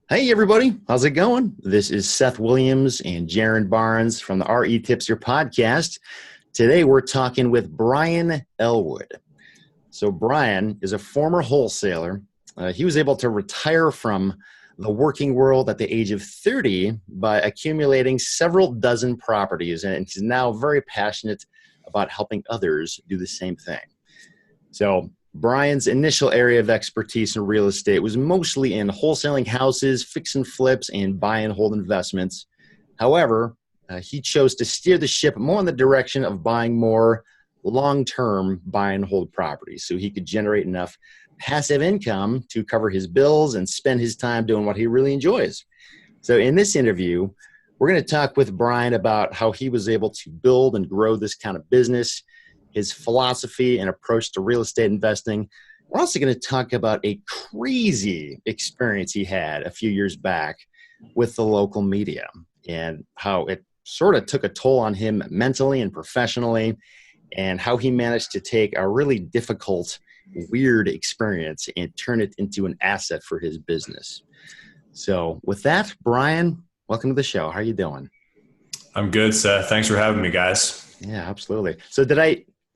Hey everybody, how's it going? This is Seth Williams and Jaron Barnes from the REtipster podcast. Today we're talking with Brian Ellwood. So Brian is a former wholesaler. He was able to retire from the working world at the age of 30 by accumulating several dozen properties, and he's now very passionate about helping others do the same thing. So Brian's initial area of expertise in real estate was mostly in wholesaling houses, fix and flips, and buy and hold investments. However, he chose to steer the ship more in the direction of buying more long-term buy and hold properties so he could generate enough passive income to cover his bills and spend his time doing what he really enjoys. So in this interview, we're going to talk with Brian about how he was able to build and grow this kind of business, his philosophy and approach to real estate investing. We're also going to talk about a crazy experience he had a few years back with the local media and how it sort of took a toll on him mentally and professionally, and how he managed to take a really difficult, weird experience and turn it into an asset for his business. So with that, Brian, welcome to the show. How are you doing? I'm good, Seth. Thanks for having me, guys. Yeah, absolutely. So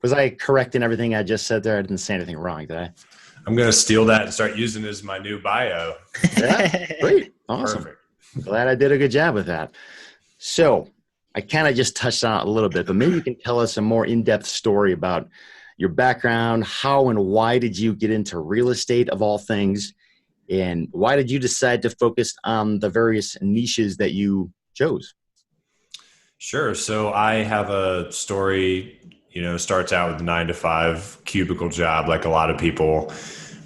was I correct in everything I just said there? I didn't say anything wrong, did I? I'm going to steal that and start using it as my new bio. Yeah, great. Awesome. Perfect. Glad I did a good job with that. So I kind of just touched on it a little bit, but maybe you can tell us a more in-depth story about your background. How and why did you get into real estate of all things? And why did you decide to focus on the various niches that you chose? Sure. So I have a story, starts out with a 9 to 5 cubicle job. Like a lot of people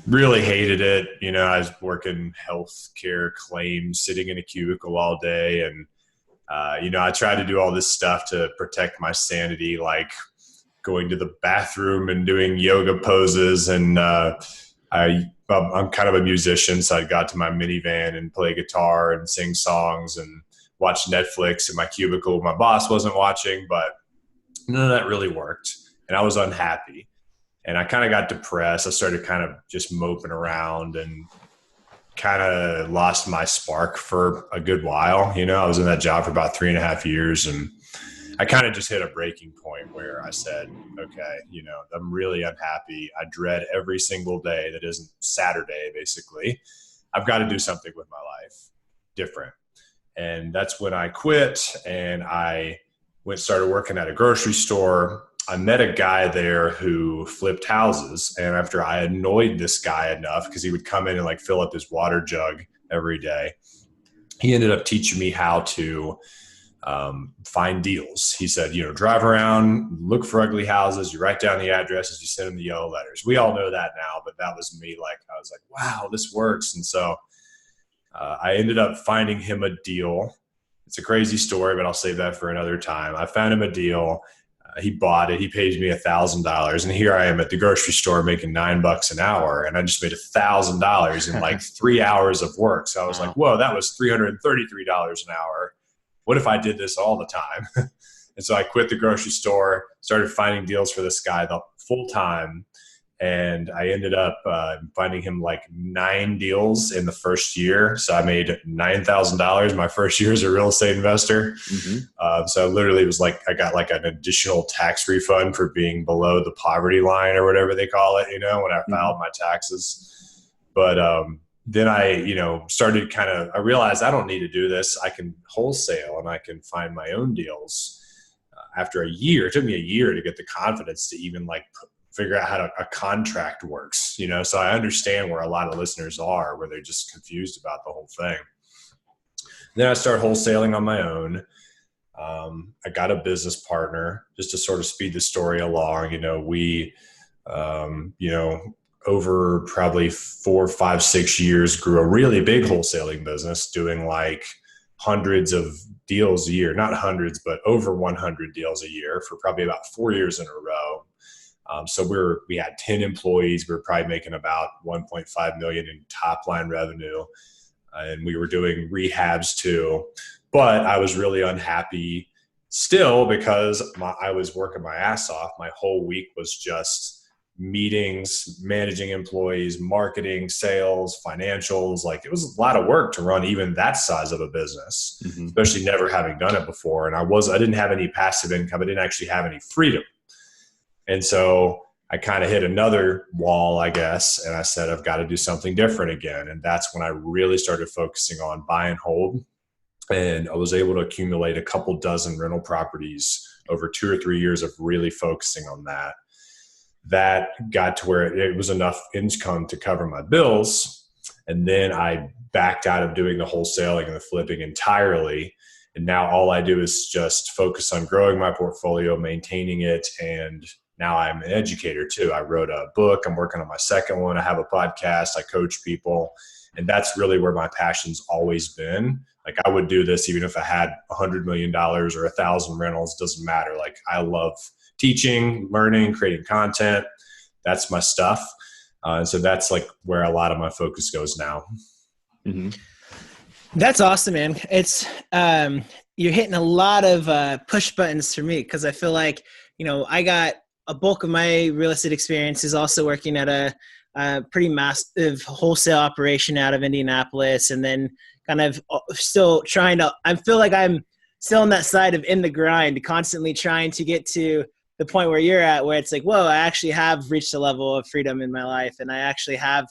really hated it. I was working healthcare claims, sitting in a cubicle all day. And, I tried to do all this stuff to protect my sanity, like going to the bathroom and doing yoga poses. And I'm kind of a musician, so I got to my minivan and play guitar and sing songs and watch Netflix in my cubicle. My boss wasn't watching, but none of that really worked. And I was unhappy. And I kind of got depressed. I started kind of just moping around and kind of lost my spark for a good while. I was in that job for about 3.5 years, and I kind of just hit a breaking point where I said, okay, I'm really unhappy. I dread every single day that isn't Saturday, basically. I've got to do something with my life different. And that's when I quit and I started working at a grocery store. I met a guy there who flipped houses. And after I annoyed this guy enough, because he would come in and like fill up his water jug every day, he ended up teaching me how to find deals. He said, drive around, look for ugly houses, you write down the addresses, you send them the yellow letters. We all know that now, but that was me. I was like, wow, this works. And so I ended up finding him a deal. It's a crazy story, but I'll save that for another time. I found him a deal. He bought it. He paid me $1,000. And here I am at the grocery store making $9 an hour. And I just made $1,000 in like 3 hours of work. So I was like, whoa, that was $333 an hour. What if I did this all the time? And so I quit the grocery store, started finding deals for this guy the full time. And I ended up finding him like 9 deals in the first year. So I made $9,000 my first year as a real estate investor. Mm-hmm. So literally it was like I got like an additional tax refund for being below the poverty line or whatever they call it, when I filed my taxes. But then I, started I realized I don't need to do this. I can wholesale and I can find my own deals. After a year, it took me a year to get the confidence to even figure out how a contract works, so I understand where a lot of listeners are, where they're just confused about the whole thing. Then I started wholesaling on my own. I got a business partner just to sort of speed the story along. We, over probably 4, 5, 6 years grew a really big wholesaling business doing like hundreds of deals a year, not hundreds, but over 100 deals a year for probably about 4 years in a row. So we had 10 employees. We were probably making about 1.5 million in top line revenue. And we were doing rehabs too, but I was really unhappy still because I was working my ass off. My whole week was just meetings, managing employees, marketing, sales, financials. Like, it was a lot of work to run even that size of a business, especially never having done it before. And I didn't have any passive income. I didn't actually have any freedom. And so I kind of hit another wall, I guess. And I said, I've got to do something different again. And that's when I really started focusing on buy and hold. And I was able to accumulate a couple dozen rental properties over 2 or 3 years of really focusing on that. That got to where it was enough income to cover my bills. And then I backed out of doing the wholesaling and the flipping entirely. And now all I do is just focus on growing my portfolio, maintaining it. And now I'm an educator too. I wrote a book. I'm working on my second one. I have a podcast. I coach people. And that's really where my passion's always been. Like, I would do this even if I had $100 million or 1,000 rentals, doesn't matter. Like, I love teaching, learning, creating content. That's my stuff. And so that's like where a lot of my focus goes now. Mm-hmm. That's awesome, man. It's, you're hitting a lot of push buttons for me, because I feel like, I got a bulk of my real estate experience is also working at a pretty massive wholesale operation out of Indianapolis. And then kind of still I feel like I'm still on that side of in the grind, constantly trying to get to the point where you're at, where it's like, whoa, I actually have reached a level of freedom in my life. And I actually have,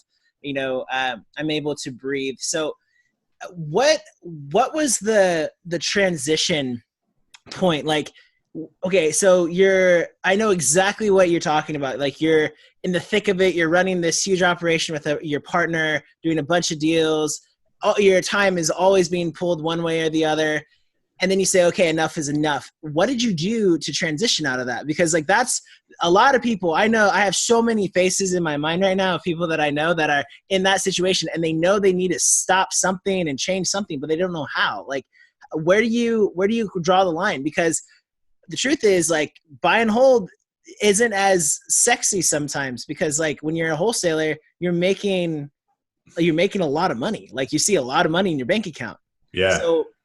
I'm able to breathe. So what was the transition point? Like, okay, so I know exactly what you're talking about. Like, you're in the thick of it. You're running this huge operation with your partner, doing a bunch of deals. All your time is always being pulled one way or the other. And then you say, okay, enough is enough. What did you do to transition out of that? Because like, that's a lot of people. I know I have so many faces in my mind right now of people that I know that are in that situation, and they know they need to stop something and change something, but they don't know how. Like, where do you draw the line? Because the truth is, like, buy and hold isn't as sexy sometimes, because like when you're a wholesaler, you're making a lot of money. Like, you see a lot of money in your bank account. Yeah.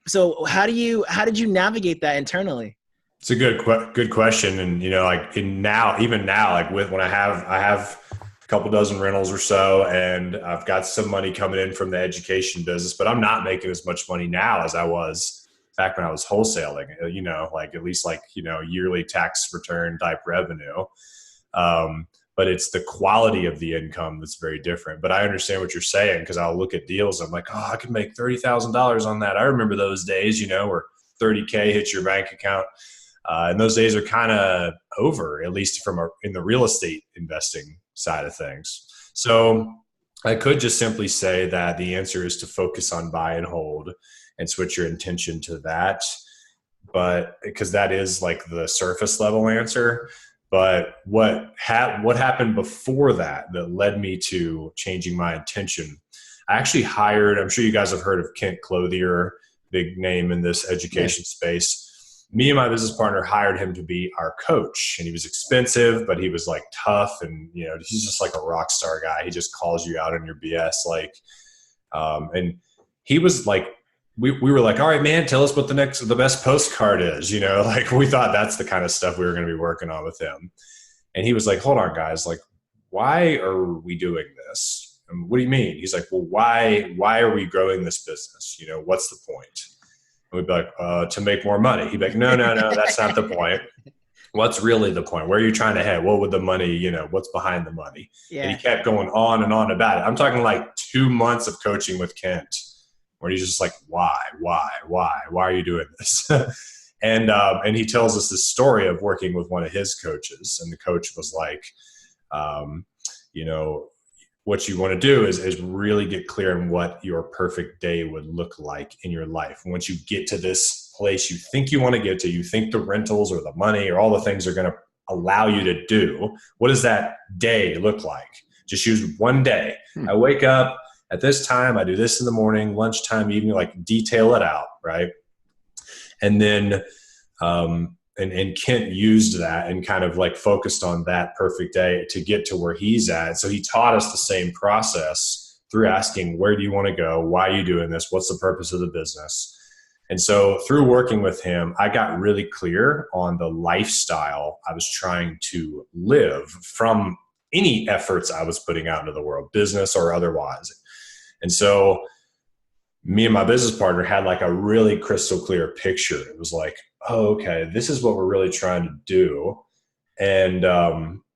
So how did you navigate that internally? It's a good question. And, like even now, like when I have a couple dozen rentals or so, and I've got some money coming in from the education business, but I'm not making as much money now as I was back when I was wholesaling, like at least like, yearly tax return type revenue. But it's the quality of the income that's very different. But I understand what you're saying, because I'll look at deals. I'm like, oh, I could make $30,000 on that. I remember those days, where $30K hits your bank account. And those days are kind of over, at least in the real estate investing side of things. So I could just simply say that the answer is to focus on buy and hold and switch your intention to that. But because that is like the surface level answer. But what happened before that led me to changing my intention? I actually hired, I'm sure you guys have heard of Kent Clothier, big name in this education space. Me and my business partner hired him to be our coach, and he was expensive, but he was like tough, and he's just like a rock star guy. He just calls you out on your BS, and he was like, we were like, all right, man, tell us what the best postcard is. Like, we thought that's the kind of stuff we were going to be working on with him. And he was like, hold on, guys, like, why are we doing this? And what do you mean? He's like, well, why are we growing this business? What's the point? And we'd be like, to make more money. He'd be like, no, that's not the point. What's really the point? Where are you trying to head? What would the money, what's behind the money? Yeah. And he kept going on and on about it. I'm talking like 2 months of coaching with Kent, where he's just like, why are you doing this? And he tells us this story of working with one of his coaches. And the coach was like, what you want to do is really get clear on what your perfect day would look like in your life. And once you get to this place you think you want to get to, you think the rentals or the money or all the things are going to allow you to do, what does that day look like? Just use one day. I wake up at this time, I do this in the morning, lunchtime, evening, like detail it out, right? And then, and Kent used that and kind of like focused on that perfect day to get to where he's at. So he taught us the same process through asking, where do you want to go? Why are you doing this? What's the purpose of the business? And so through working with him, I got really clear on the lifestyle I was trying to live from any efforts I was putting out into the world, business or otherwise. And so me and my business partner had like a really crystal clear picture. It was like, oh, okay, this is what we're really trying to do. And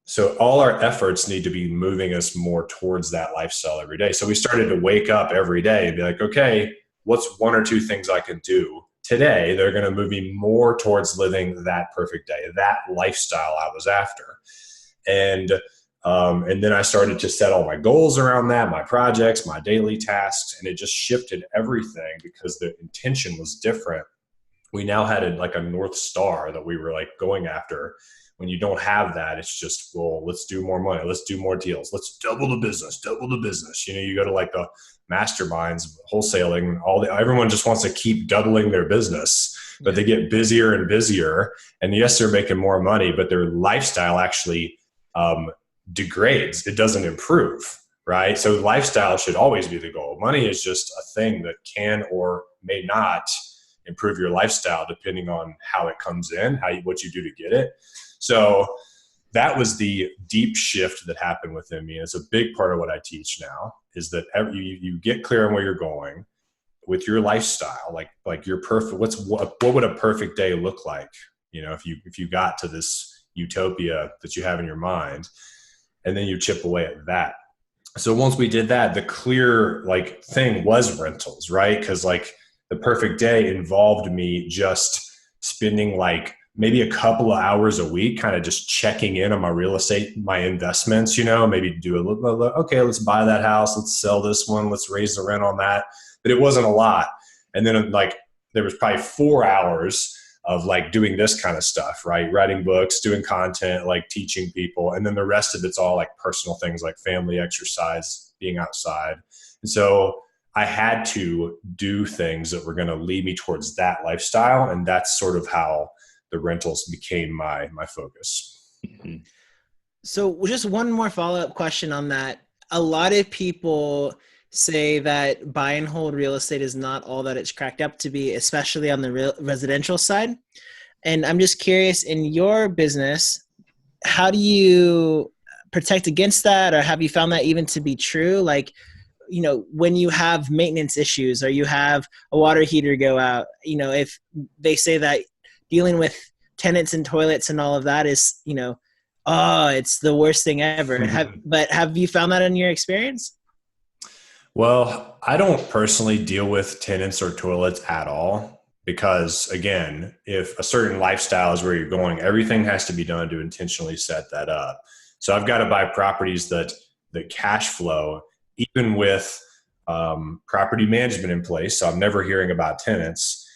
so all our efforts need to be moving us more towards that lifestyle every day. So we started to wake up every day and be like, okay, what's one or two things I can do today? They're going to move me more towards living that perfect day, that lifestyle I was after. And then I started to set all my goals around that, my projects, my daily tasks, and it just shifted everything because the intention was different. We now had like a North Star that we were like going after. When you don't have that, it's just, well, let's do more money. Let's do more deals. Let's double the business. You know, you go to like the masterminds, wholesaling, everyone just wants to keep doubling their business, but they get busier and busier. And yes, they're making more money, but their lifestyle actually degrades. It doesn't improve, right? So lifestyle should always be the goal. Money is just a thing that can or may not improve your lifestyle depending on how it comes in, what you do to get it. So that was the deep shift that happened within me. And it's a big part of what I teach now is that you get clear on where you're going with your lifestyle, like your perfect, what would a perfect day look like? You know, if you got to this utopia that you have in your mind, and then you chip away at that. So once we did that, the clear like thing was rentals, right? Because like the perfect day involved me just spending like maybe a couple of hours a week, kind of just checking in on my real estate, my investments, you know, maybe do a little, okay, let's buy that house. Let's sell this one. Let's raise the rent on that. But it wasn't a lot. And then like, there was probably 4 hours of like doing this kind of stuff, right? Writing books, doing content, like teaching people. And then the rest of it's all like personal things like family, exercise, being outside. And so I had to do things that were going to lead me towards that lifestyle. And that's sort of how the rentals became my focus. So just one more follow-up question on that. A lot of people say that buy and hold real estate is not all that it's cracked up to be, especially on the residential side. And I'm just curious, in your business, how do you protect against that? Or have you found that even to be true? Like, you know, when you have maintenance issues or you have a water heater go out, you know, if they say that dealing with tenants and toilets and all of that is, you know, oh, it's the worst thing ever. But have you found that in your experience? Well, I don't personally deal with tenants or toilets at all because, again, if a certain lifestyle is where you're going, everything has to be done to intentionally set that up. So I've got to buy properties that cash flow, even with property management in place. So I'm never hearing about tenants.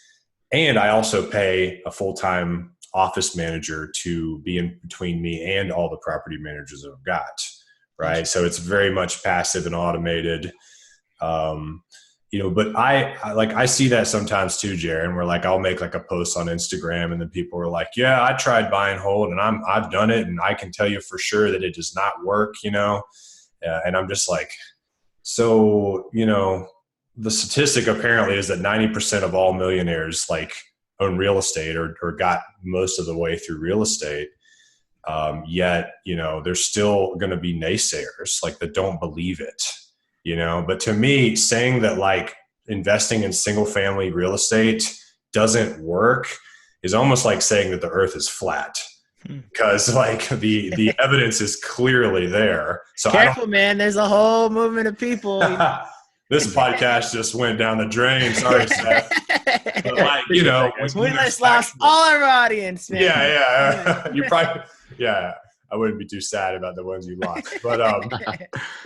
And I also pay a full-time office manager to be in between me and all the property managers I've got, right? So it's very much passive and automated. You know, but I see that sometimes too, Jaron, where like I'll make like a post on Instagram and then people are like, yeah, I tried buy and hold and I've done it and I can tell you for sure that it does not work, you know? And I'm just like, so, you know, the statistic apparently is that 90% of all millionaires like own real estate or got most of the way through real estate. Yet, you know, there's still going to be naysayers like that don't believe it. You know, but to me, saying that like investing in single family real estate doesn't work is almost like saying that the earth is flat because like the evidence is clearly there. So careful, man. There's a whole movement of people. You know? This podcast just went down the drain. Sorry, Seth. But like, you know, we just lost all our audience, man. Yeah. You probably, yeah. I wouldn't be too sad about the ones you lost, but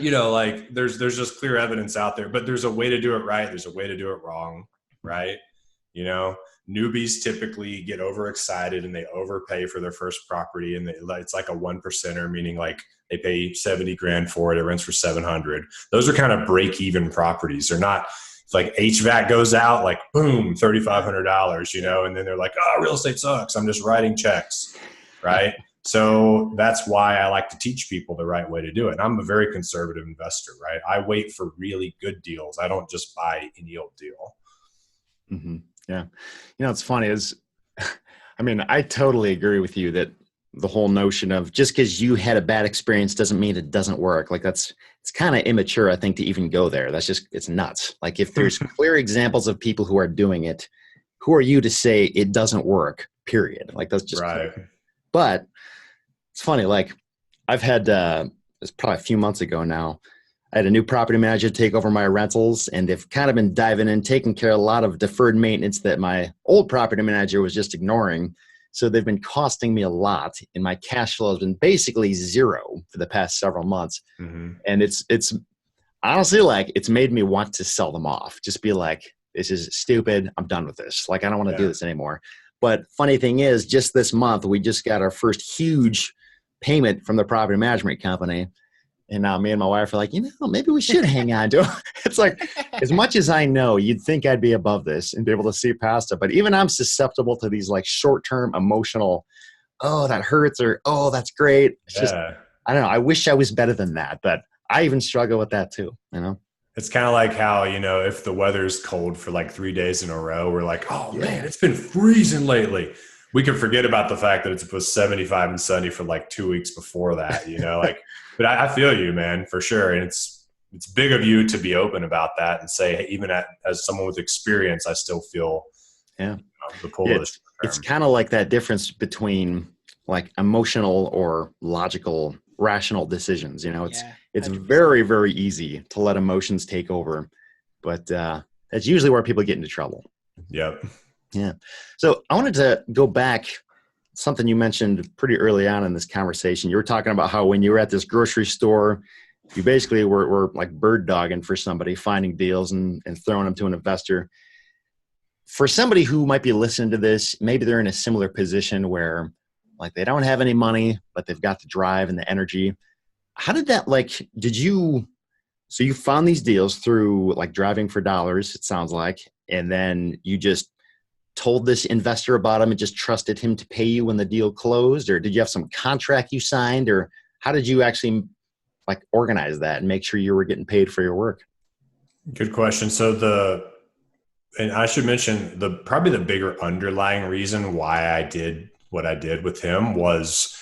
you know, like there's just clear evidence out there, but there's a way to do it right. There's a way to do it wrong. Right. You know, newbies typically get overexcited and they overpay for their first property. And it's like a 1%er, meaning like they pay 70 grand for it. It rents for 700. Those are kind of break even properties. They're not like HVAC goes out, like boom, $3,500, you know, and then they're like, oh, real estate sucks. I'm just writing checks. Right. So that's why I like to teach people the right way to do it. And I'm a very conservative investor, right? I wait for really good deals. I don't just buy any old deal. Mm-hmm. Yeah. You know, it's funny is, I mean, I totally agree with you that the whole notion of just because you had a bad experience doesn't mean it doesn't work. Like it's kind of immature, I think, to even go there. It's nuts. Like if there's clear examples of people who are doing it, who are you to say it doesn't work, period? Like that's just right. clear. But it's funny, like I've had, it's probably a few months ago now, I had a new property manager take over my rentals, and they've kind of been diving in, taking care of a lot of deferred maintenance that my old property manager was just ignoring. So they've been costing me a lot, and my cash flow has been basically zero for the past several months. Mm-hmm. And it's honestly, like, it's made me want to sell them off. Just be like, this is stupid. I'm done with this. Like, I don't want to do this anymore. But funny thing is, just this month, we just got our first huge payment from the property management company. And now me and my wife are like, maybe we should hang on to it. It's like, as much as I know, you'd think I'd be above this and be able to see past it. But even I'm susceptible to these like short-term emotional, oh, that hurts, or, oh, that's great. It's just, I don't know. I wish I was better than that. But I even struggle with that too, It's kind of like how, if the weather's cold for like 3 days in a row, we're like, oh man, it's been freezing lately. We can forget about the fact that it was 75 and sunny for like 2 weeks before that, but I feel you, man, for sure. And it's big of you to be open about that and say, hey, even as someone with experience, I still feel the pull of this. It's kind of like that difference between like emotional or logical, rational decisions. It's very, very easy to let emotions take over, but that's usually where people get into trouble. Yep. Yeah. So I wanted to go back, something you mentioned pretty early on in this conversation. You were talking about how when you were at this grocery store, you basically were like bird dogging for somebody, finding deals and throwing them to an investor. For somebody who might be listening to this, maybe they're in a similar position where like they don't have any money, but they've got the drive and the energy. How did that, so you found these deals through like driving for dollars, it sounds like, and then you just told this investor about him and just trusted him to pay you when the deal closed? Or did you have some contract you signed? Or how did you actually like organize that and make sure you were getting paid for your work? Good question. So and I should mention probably the bigger underlying reason why I did what I did with him was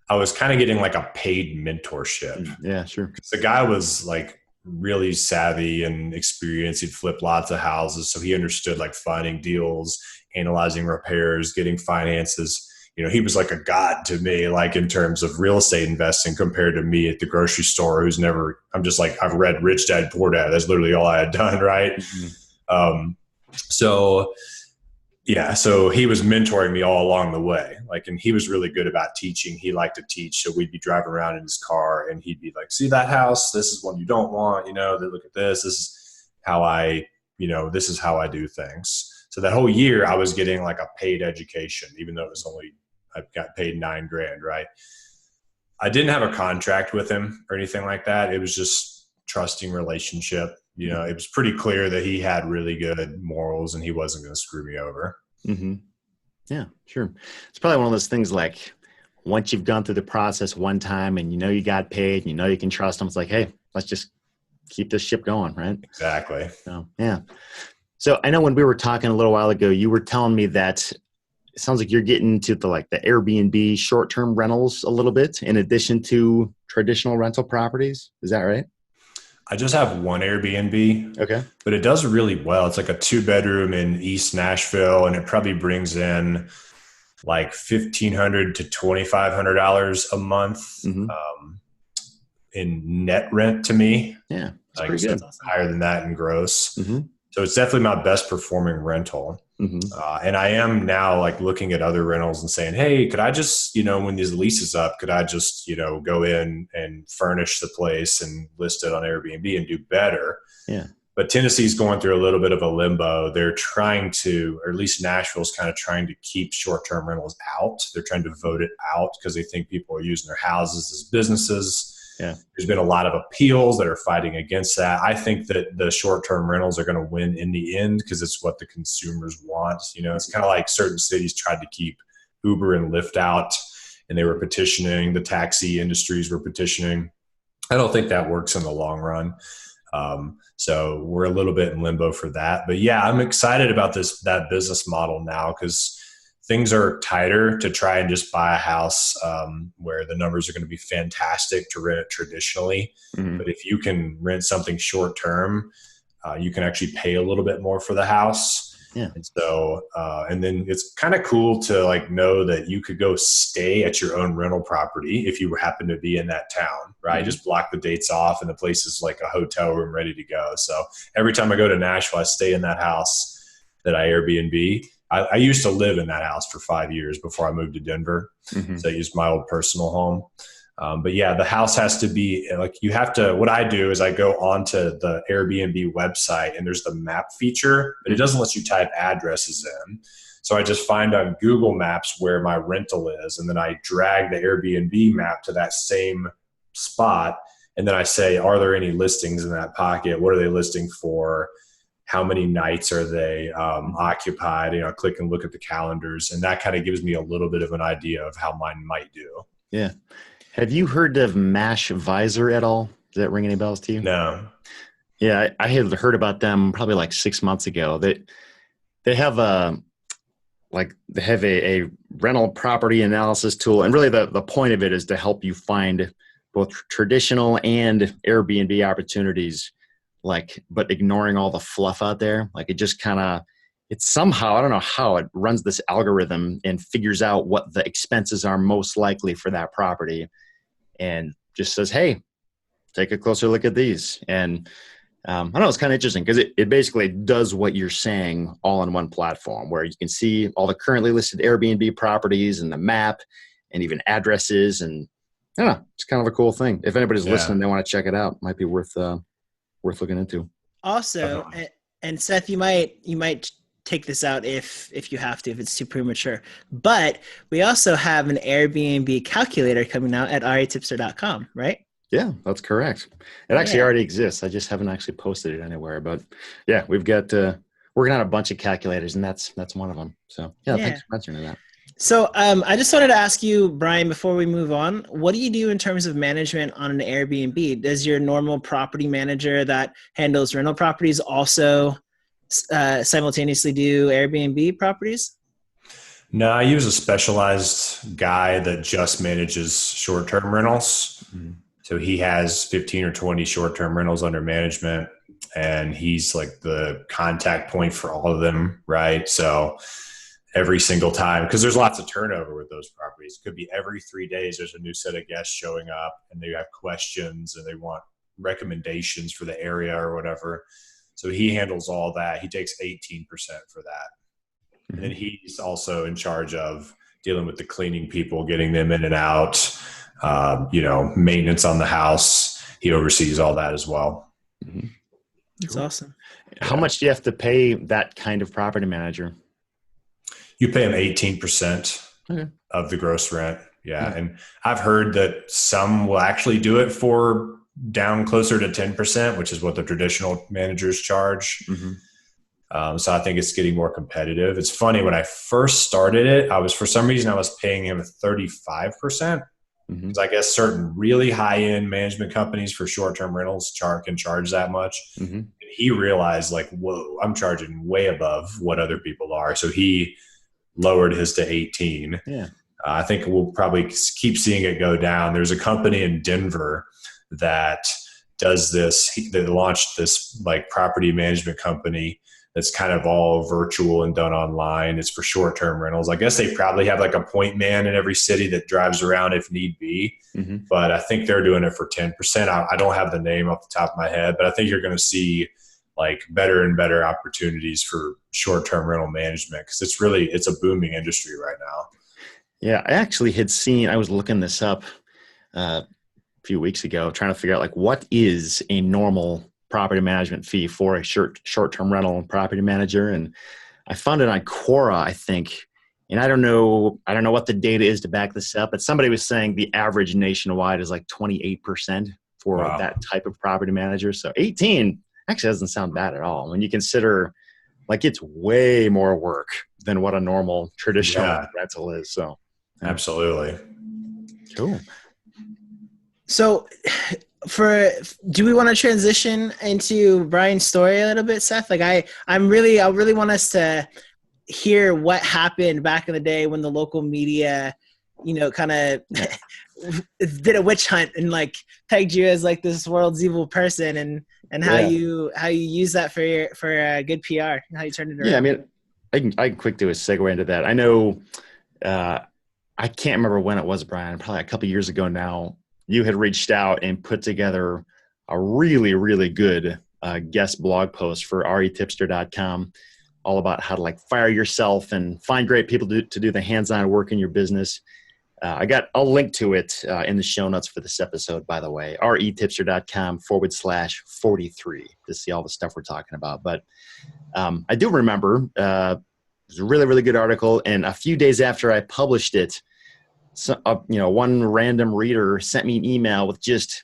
I was kind of getting like a paid mentorship. Yeah, sure. The guy was like really savvy and experienced. He'd flipped lots of houses. So he understood like finding deals, analyzing repairs, getting finances. He was like a god to me, like in terms of real estate investing compared to me at the grocery store I'm just like, I've read Rich Dad, Poor Dad. That's literally all I had done. Right. Mm-hmm. So he was mentoring me all along the way. And he was really good about teaching. He liked to teach. So we'd be driving around in his car and he'd be like, see that house? This is one you don't want. They look at this. This is how this is how I do things. So that whole year I was getting like a paid education, even though I got paid $9,000. Right. I didn't have a contract with him or anything like that. It was just trusting relationship. It was pretty clear that he had really good morals and he wasn't going to screw me over. Mm-hmm. Yeah, sure. It's probably one of those things like once you've gone through the process one time and you got paid and you can trust them, it's like, hey, let's just keep this ship going, right? Exactly. So, yeah. So I know when we were talking a little while ago, you were telling me that it sounds like you're getting into the Airbnb short-term rentals a little bit in addition to traditional rental properties. Is that right? I just have one Airbnb. Okay. But it does really well. It's like a 2-bedroom in East Nashville, and it probably brings in like $1,500 to $2,500 a month in net rent to me. Yeah, that's pretty good. Higher than that in gross. Mm-hmm. So it's definitely my best performing rental. Mm-hmm. And I am now like looking at other rentals and saying, hey, could I just, when this lease is up, could I just, go in and furnish the place and list it on Airbnb and do better? Yeah. But Tennessee's going through a little bit of a limbo. They're trying to, or at least Nashville's kind of trying to keep short-term rentals out. They're trying to vote it out because they think people are using their houses as businesses. Yeah. There's been a lot of appeals that are fighting against that. I think that the short-term rentals are going to win in the end because it's what the consumers want. It's kind of like certain cities tried to keep Uber and Lyft out, and they were petitioning. The taxi industries were petitioning. I don't think that works in the long run. So we're a little bit in limbo for that. But yeah, I'm excited about that business model now because things are tighter to try and just buy a house where the numbers are going to be fantastic to rent it traditionally. Mm-hmm. But if you can rent something short term, you can actually pay a little bit more for the house. Yeah. And so, and then it's kind of cool to like know that you could go stay at your own rental property if you happen to be in that town, right? Mm-hmm. Just block the dates off and the place is like a hotel room ready to go. So every time I go to Nashville, I stay in that house that I Airbnb. I used to live in that house for 5 years before I moved to Denver. Mm-hmm. So I used my old personal home. But yeah, the house has to be like, you have to, what I do is I go onto the Airbnb website and there's the map feature, but it doesn't let you type addresses in. So I just find on Google Maps where my rental is. And then I drag the Airbnb map to that same spot. And then I say, are there any listings in that pocket? What are they listing for? How many nights are they occupied? You know, click and look at the calendars. And that kind of gives me a little bit of an idea of how mine might do. Yeah. Have you heard of Mash Visor at all? Does that ring any bells to you? No. Yeah, I had heard about them probably like 6 months ago. They have a rental property analysis tool, and really the point of it is to help you find both traditional and Airbnb opportunities, but ignoring all the fluff out there. Like it just it's somehow, I don't know how, it runs this algorithm and figures out what the expenses are most likely for that property and just says, hey, take a closer look at these. And I don't know, it's kind of interesting because it basically does what you're saying all on one platform where you can see all the currently listed Airbnb properties and the map and even addresses. And I don't know, it's kind of a cool thing. If anybody's listening, they want to check it out, it might be worth looking into. Also, and Seth, you might take this out if you have to, if it's too premature. But we also have an Airbnb calculator coming out at REtipster.com, right? Yeah, that's correct. It actually already exists. I just haven't actually posted it anywhere. But yeah, we've got working on a bunch of calculators, and that's one of them. So yeah. Thanks for mentioning that. So I just wanted to ask you, Brian, before we move on, what do you do in terms of management on an Airbnb? Does your normal property manager that handles rental properties also simultaneously do Airbnb properties? No, I use a specialized guy that just manages short-term rentals. Mm-hmm. So he has 15 or 20 short-term rentals under management, and he's like the contact point for all of them, right? So every single time, because there's lots of turnover with those properties. It could be every 3 days there's a new set of guests showing up, and they have questions and they want recommendations for the area or whatever. So he handles all that. He takes 18% for that. Mm-hmm. And then he's also in charge of dealing with the cleaning people, getting them in and out, maintenance on the house. He oversees all that as well. Mm-hmm. That's awesome. How much do you have to pay that kind of property manager? You pay them 18% of the gross rent. Yeah. And I've heard that some will actually do it for down closer to 10%, which is what the traditional managers charge. Mm-hmm. So I think it's getting more competitive. It's funny, when I first started it, for some reason I was paying him 35%. Because I guess certain really high-end management companies for short-term rentals can charge that much. Mm-hmm. And he realized like, whoa, I'm charging way above what other people are. So he lowered his to 18. Yeah. I think we'll probably keep seeing it go down. There's a company in Denver that does this. They launched this like property management company that's kind of all virtual and done online. It's for short-term rentals. I guess they probably have like a point man in every city that drives around if need be. Mm-hmm. But I think they're doing it for 10%. I don't have the name off the top of my head, but I think you're going to see like better and better opportunities for short-term rental management because it's a booming industry right now. Yeah, I actually I was looking this up a few weeks ago, trying to figure out like what is a normal property management fee for a short-term rental property manager. And I found it on Quora, I think. And I don't know what the data is to back this up, but somebody was saying the average nationwide is like 28% for that type of property manager. So 18 actually doesn't sound bad at all when you consider like it's way more work than what a normal traditional rental is. So absolutely. Cool. So do we want to transition into Brian's story a little bit, Seth? Like I really want us to hear what happened back in the day when the local media, kind of did a witch hunt and like pegged you as like this world's evil person, and how you use that for good PR, how you turned it around. Yeah, I mean, I can quick do a segue into that. I know, I can't remember when it was, Brian, probably a couple years ago now. You had reached out and put together a really, really good guest blog post for REtipster.com, all about how to like fire yourself and find great people to do the hands-on work in your business. I'll link to it in the show notes for this episode, by the way, retipster.com/43 to see all the stuff we're talking about. But I do remember it was a really, really good article. And a few days after I published it, one random reader sent me an email with just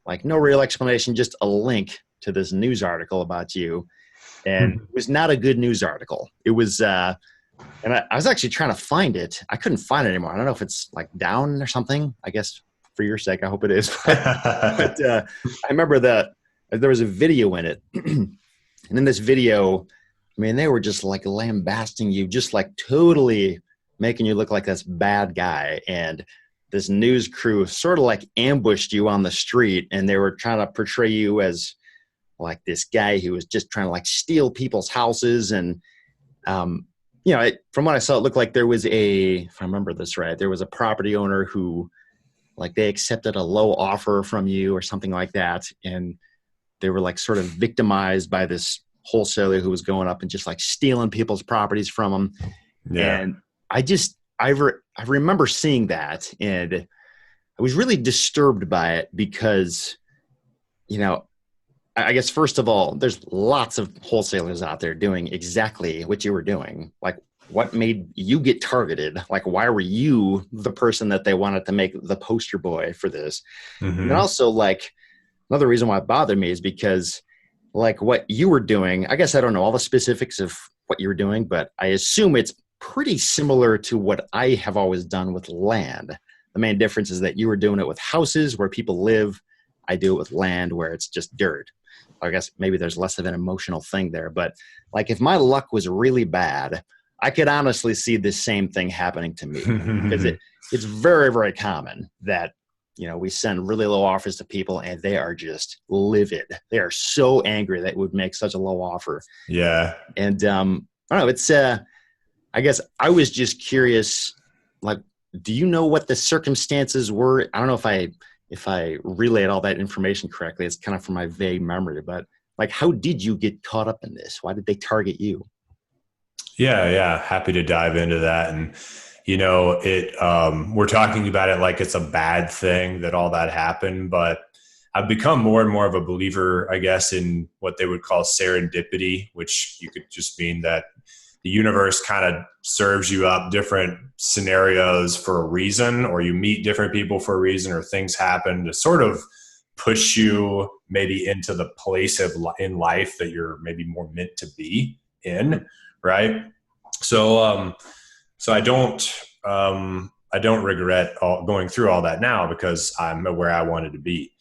like no real explanation, just a link to this news article about you. And it was not a good news article. It was, and I was actually trying to find it. I couldn't find it anymore. I don't know if it's like down or something. I guess for your sake, I hope it is. But I remember that there was a video in it. And in this video, I mean, they were just like lambasting you, just like totally making you look like this bad guy. And this news crew sort of like ambushed you on the street, and they were trying to portray you as like this guy who was just trying to like steal people's houses. And, from what I saw, it looked like there was if I remember this right, there was a property owner who like they accepted a low offer from you or something like that. And they were like sort of victimized by this wholesaler who was going up and just like stealing people's properties from them. Yeah. And I remember seeing that, and I was really disturbed by it because, I guess first of all, there's lots of wholesalers out there doing exactly what you were doing. Like, what made you get targeted? Like, why were you the person that they wanted to make the poster boy for this? Mm-hmm. And also, like, another reason why it bothered me is because, like, what you were doing, I guess I don't know all the specifics of what you were doing, but I assume it's pretty similar to what I have always done with land. The main difference is that you were doing it with houses where people live. I do it with land where it's just dirt. I guess maybe there's less of an emotional thing there. But like if my luck was really bad, I could honestly see this same thing happening to me. Because it's very, very common that, we send really low offers to people and they are just livid. They are so angry that would make such a low offer. Yeah. And I don't know, it's I guess I was just curious, like, do you know what the circumstances were? I don't know if I relayed all that information correctly. It's kind of from my vague memory, but like, how did you get caught up in this? Why did they target you? Yeah. Happy to dive into that. And, we're talking about it like it's a bad thing that all that happened, but I've become more and more of a believer, I guess, in what they would call serendipity, which you could just mean that the universe kind of serves you up different scenarios for a reason, or you meet different people for a reason, or things happen to sort of push you maybe into the place in life that you're maybe more meant to be in. Right. So I don't regret going through all that now because I'm where I wanted to be.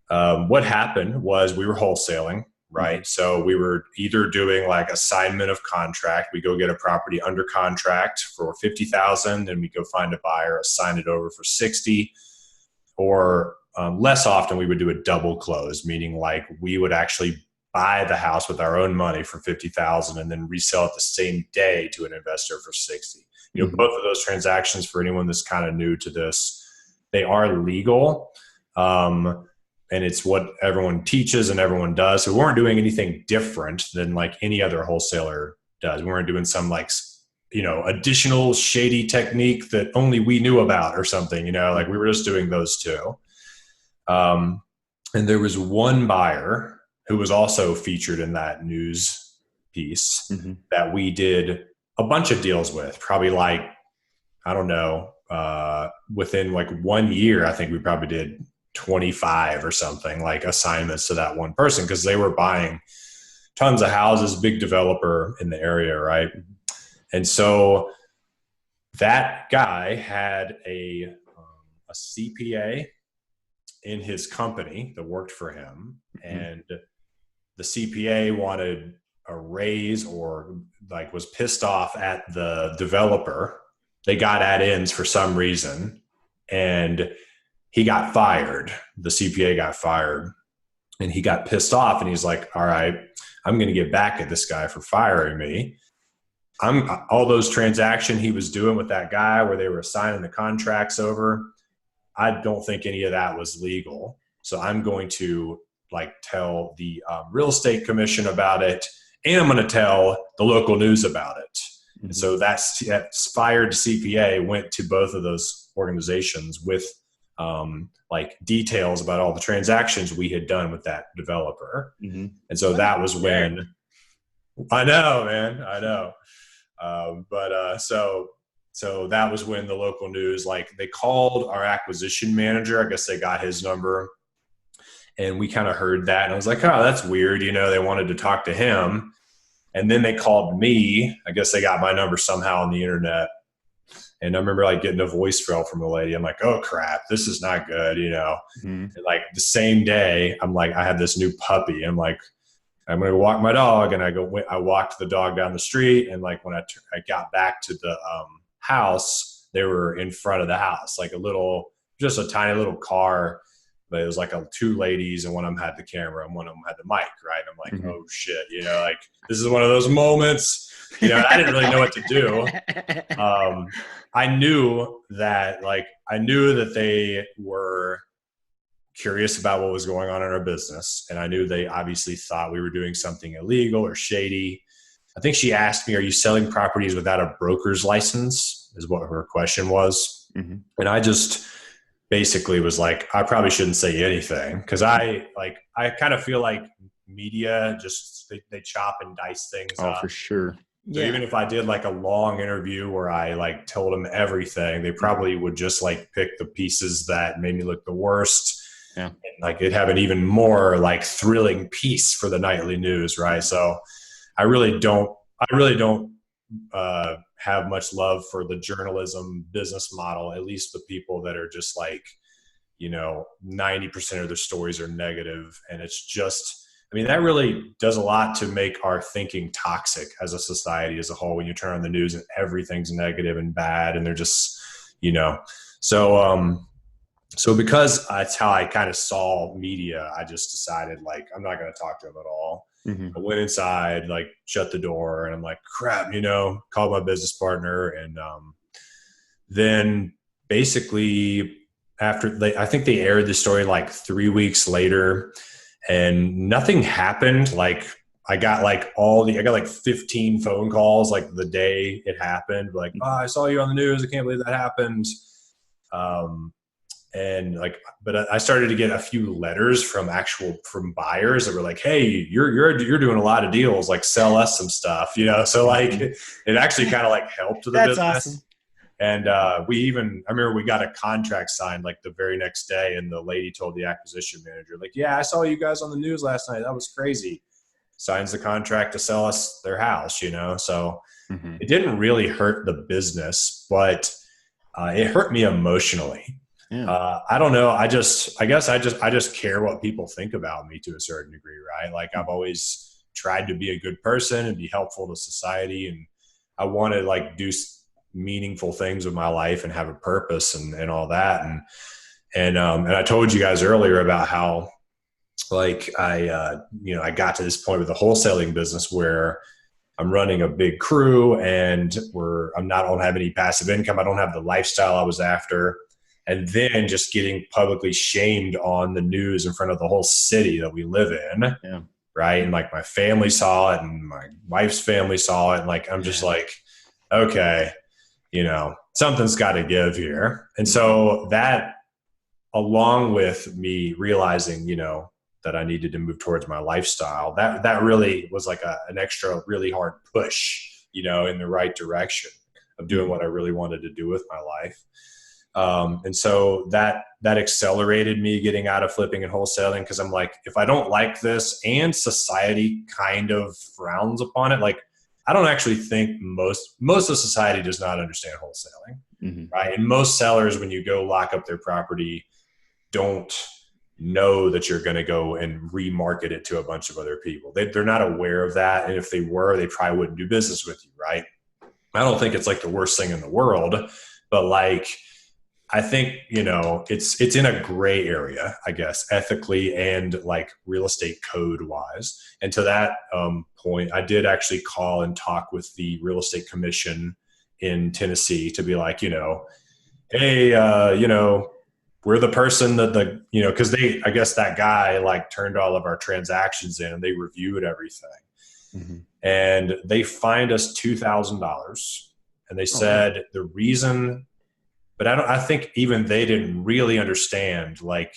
What happened was we were wholesaling. Right. So we were either doing like assignment of contract. We go get a property under contract for $50,000 and we go find a buyer, assign it over for $60,000, or less often we would do a double close, meaning like we would actually buy the house with our own money for $50,000 and then resell it the same day to an investor for $60,000. Both of those transactions, for anyone that's kind of new to this, they are legal. And it's what everyone teaches and everyone does. So we weren't doing anything different than like any other wholesaler does. We weren't doing some like, additional shady technique that only we knew about or something, like we were just doing those two. And there was one buyer who was also featured in that news piece that we did a bunch of deals with, probably like, I don't know, within like 1 year, I think we probably did 25 or something like assignments to that one person because they were buying tons of houses, big developer in the area. Right. And so that guy had a CPA in his company that worked for him, and the CPA wanted a raise, or like was pissed off at the developer. They got add-ins for some reason, and he got fired. The CPA got fired, and he got pissed off, and he's like, all right, I'm going to get back at this guy for firing me. All those transactions he was doing with that guy where they were signing the contracts over, I don't think any of that was legal. So I'm going to like tell the real estate commission about it, and I'm going to tell the local news about it. Mm-hmm. And so that fired CPA went to both of those organizations with like details about all the transactions we had done with that developer. Mm-hmm. And so that was when I know, man, I know. So that was when the local news, like they called our acquisition manager. I guess they got his number, and we kind of heard that. And I was like, oh, that's weird. You know, they wanted to talk to him. And then they called me. I guess they got my number somehow on the internet. And I remember like getting a voicemail from a lady. I'm like, oh crap, this is not good. You know, and like the same day, I'm like, I have this new puppy. I'm like, I'm going to walk my dog. And I walked the dog down the street. And like when I got back to the house, they were in front of the house, like just a tiny little car. But it was like two ladies, and one of them had the camera and one of them had the mic, right? I'm like, oh shit, you know, like this is one of those moments, you know, I didn't really know what to do. I knew that they were curious about what was going on in our business. And I knew they obviously thought we were doing something illegal or shady. I think she asked me, are you selling properties without a broker's license? Is what her question was. Mm-hmm. And I just basically was like, I probably shouldn't say anything, because I kind of feel like media just they chop and dice things up. Oh, for sure. So even if I did like a long interview where I like told them everything, they probably would just like pick the pieces that made me look the worst. Yeah. And like it'd have an even more like thrilling piece for the nightly news, right? So I really don't have much love for the journalism business model, at least the people that are just like, you know, 90% of their stories are negative. And it's just, I mean, that really does a lot to make our thinking toxic as a society as a whole. When you turn on the news and everything's negative and bad, and they're just, you know, so because that's how I kind of saw media, I just decided like, I'm not going to talk to them at all. Mm-hmm. I went inside, like shut the door, and I'm like, crap, you know, called my business partner. And then basically after I think they aired the story like 3 weeks later, and nothing happened. Like I got like 15 phone calls like the day it happened. Like, oh, I saw you on the news. I can't believe that happened. And like, but I started to get a few letters from buyers that were like, hey, you're doing a lot of deals, like sell us some stuff, you know? So like it actually kind of like helped the business. Awesome. And I remember we got a contract signed like the very next day, and the lady told the acquisition manager, like, yeah, I saw you guys on the news last night. That was crazy. Signs the contract to sell us their house, you know? So it didn't really hurt the business, but it hurt me emotionally. Yeah. I don't know. I guess I just care what people think about me to a certain degree, right? Like I've always tried to be a good person and be helpful to society, and I want to like do meaningful things with my life and have a purpose and all that. And I told you guys earlier about how like I got to this point with the wholesaling business where I'm running a big crew, and I don't have any passive income. I don't have the lifestyle I was after. And then just getting publicly shamed on the news in front of the whole city that we live in. Yeah. Right. And like my family saw it, and my wife's family saw it. And like, I'm just like, okay, you know, something's got to give here. And so that, along with me realizing, you know, that I needed to move towards my lifestyle, that really was like an extra really hard push, you know, in the right direction of doing what I really wanted to do with my life. And so that accelerated me getting out of flipping and wholesaling, because I'm like, if I don't like this and society kind of frowns upon it, like I don't actually think most of society does not understand wholesaling, right? And most sellers, when you go lock up their property, don't know that you're going to go and remarket it to a bunch of other people. They're not aware of that. And if they were, they probably wouldn't do business with you, right? I don't think it's like the worst thing in the world, but like, I think, it's in a gray area, I guess, ethically and like real estate code wise. And to that point, I did actually call and talk with the real estate commission in Tennessee to be like, hey, we're the person that because I guess that guy like turned all of our transactions in and they reviewed everything. Mm-hmm. And they fined us $2,000. And they said the reason, but I think even they didn't really understand, like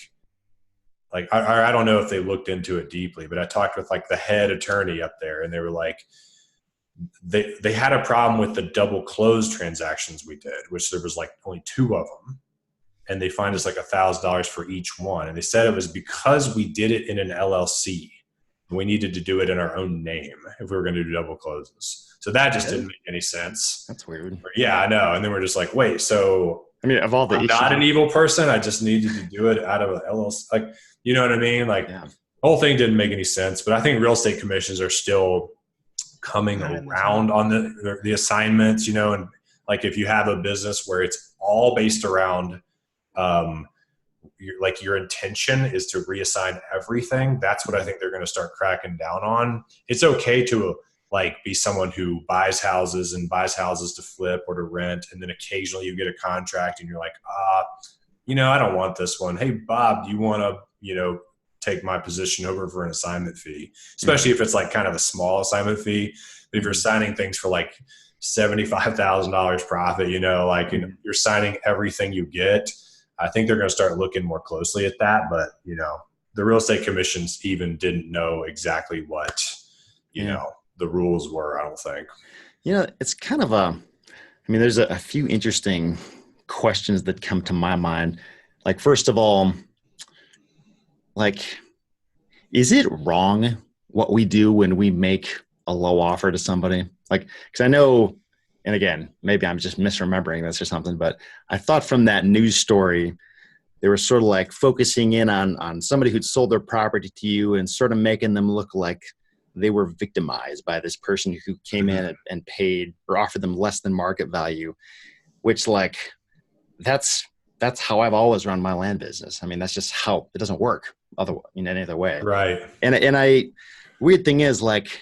I don't know if they looked into it deeply, but I talked with like the head attorney up there and they were like, they had a problem with the double close transactions we did, which there was like only 2 of them. And they fined us like $1,000 for each one. And they said it was because we did it in an LLC. We needed to do it in our own name if we were going to do double closes. So that just didn't make any sense. That's weird. Yeah, I know. And then we're just like, wait, so I mean, of all the I'm issues, not an evil person. I just needed to do it out of an LLC. Like, you know what I mean? Like the whole thing didn't make any sense, but I think real estate commissions are still coming around on the assignments, and like if you have a business where it's all based around your intention is to reassign everything, that's what I think they're going to start cracking down on. It's okay to like be someone who buys houses to flip or to rent, and then occasionally you get a contract and you're like, I don't want this one. Hey, Bob, do you want to take my position over for an assignment fee, especially if it's like kind of a small assignment fee. But if you're signing things for like $75,000 profit, you're signing everything you get. I think they're going to start looking more closely at that. But, the real estate commissions even didn't know exactly what, the rules were, I don't think. It's kind of there's a few interesting questions that come to my mind. Like, first of all, like, is it wrong what we do when we make a low offer to somebody? Like, because I know, and again, maybe I'm just misremembering this or something, but I thought from that news story, they were sort of like focusing in on somebody who'd sold their property to you and sort of making them look like they were victimized by this person who came in and paid or offered them less than market value, which like, that's how I've always run my land business. I mean, that's just how it doesn't work in any other way. Right. And weird thing is, like,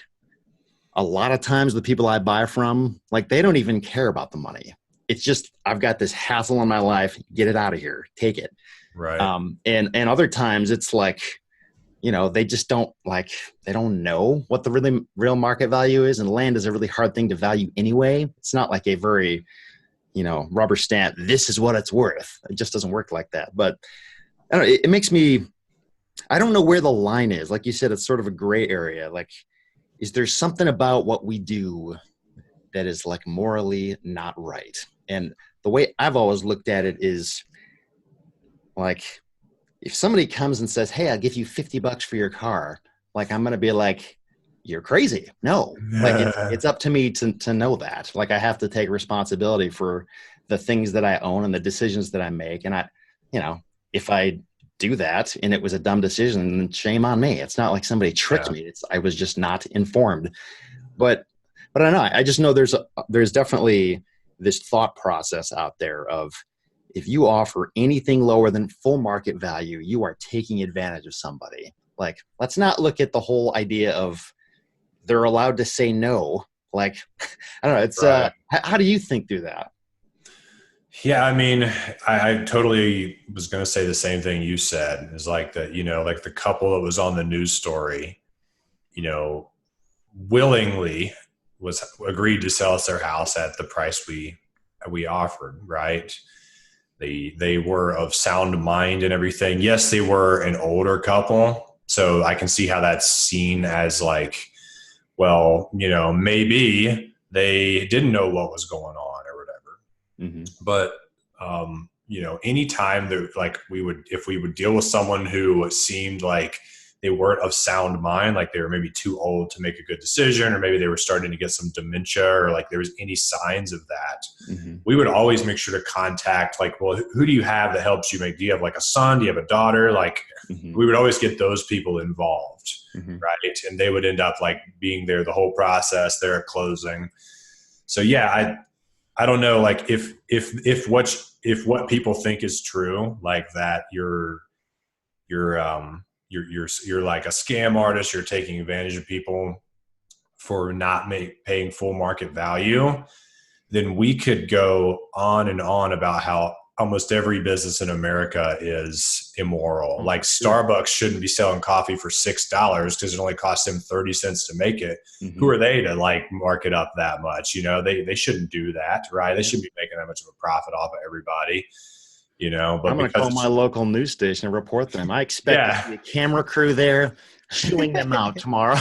a lot of times the people I buy from, like, they don't even care about the money. It's just, I've got this hassle in my life, get it out of here, take it. Right. And other times it's like, they just don't they don't know what the real market value is. And land is a really hard thing to value anyway. It's not like a very, rubber stamp, this is what it's worth. It just doesn't work like that. But I don't know, it makes me, I don't know where the line is. Like you said, it's sort of a gray area. Like, is there something about what we do that is like morally not right? And the way I've always looked at it is like, if somebody comes and says, hey, I'll give you $50 for your car, like, I'm going to be like, you're crazy. No, like it's up to me to know that. Like, I have to take responsibility for the things that I own and the decisions that I make. And if I do that and it was a dumb decision, then shame on me. It's not like somebody tricked me. I was just not informed. But I don't know. I just know there's definitely this thought process out there of, if you offer anything lower than full market value, you are taking advantage of somebody. Like, let's not look at the whole idea of they're allowed to say no. Like, I don't know. It's right. How do you think through that? Yeah, I mean, I totally was going to say the same thing you said. Is like that, like the couple that was on the news story, willingly agreed to sell us their house at the price we offered, right? They were of sound mind and everything. Yes, they were an older couple. So I can see how that's seen as like, well, maybe they didn't know what was going on or whatever. Mm-hmm. But, anytime that like if we would deal with someone who seemed like they weren't of sound mind, like they were maybe too old to make a good decision, or maybe they were starting to get some dementia, or like there was any signs of that, we would always make sure to contact, like, well, who do you have that helps you make, do you have like a son? Do you have a daughter? Like we would always get those people involved, right? And they would end up like being there the whole process, there at closing. So yeah, I don't know, like if what people think is true, like that you're like a scam artist, you're taking advantage of people for not paying full market value, then we could go on and on about how almost every business in America is immoral. Like Starbucks shouldn't be selling coffee for $6 because it only costs them 30 cents to make it. Who are they to like mark it up that much? They shouldn't do that, right? They shouldn't be making that much of a profit off of everybody, but I'm going to call my local news station and report them. I expect a camera crew there shooing them out tomorrow.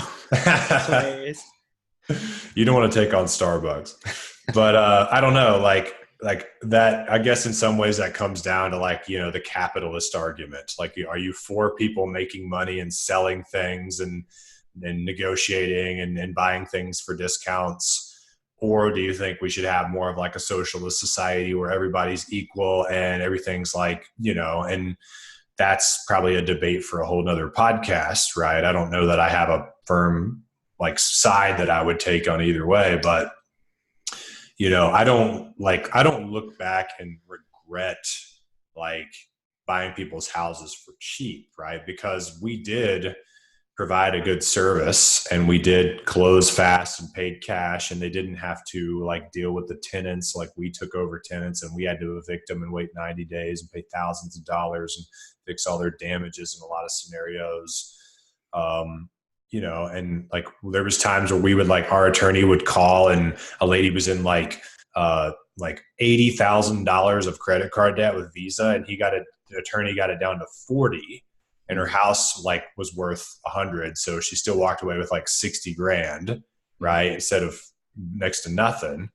You don't want to take on Starbucks, but I don't know, like that, I guess in some ways that comes down to like, the capitalist argument. Like, are you for people making money and selling things and negotiating and buying things for discounts? Or do you think we should have more of like a socialist society where everybody's equal and everything's like, and that's probably a debate for a whole nother podcast, right? I don't know that I have a firm like side that I would take on either way, but I don't look back and regret like buying people's houses for cheap, right? Because we did provide a good service and we did close fast and paid cash, and they didn't have to like deal with the tenants. Like we took over tenants and we had to evict them and wait 90 days and pay thousands of dollars and fix all their damages in a lot of scenarios. And like there was times where we would like, our attorney would call and a lady was in like $80,000 of credit card debt with Visa, and the attorney got it down to 40, and her house like was worth 100. So she still walked away with like 60 grand, right? Instead of next to nothing.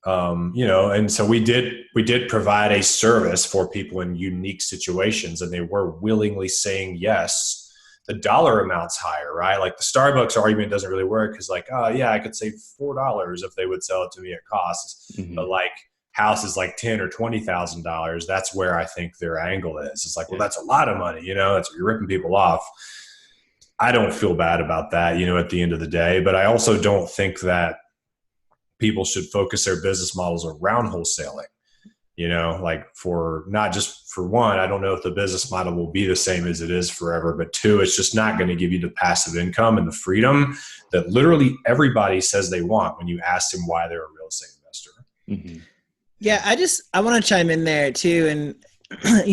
And so we did provide a service for people in unique situations, and they were willingly saying yes. The dollar amount's higher, right? Like the Starbucks argument doesn't really work because like, oh yeah, I could save $4 if they would sell it to me at cost. But like houses like $10,000 or $20,000, that's where I think their angle is. It's like, well, that's a lot of money, you're ripping people off. I don't feel bad about that, at the end of the day, but I also don't think that people should focus their business models around wholesaling. Like for not just for one, I don't know if the business model will be the same as it is forever, but two, it's just not going to give you the passive income and the freedom that literally everybody says they want when you ask them why they're a real estate investor. Yeah. I want to chime in there too. And,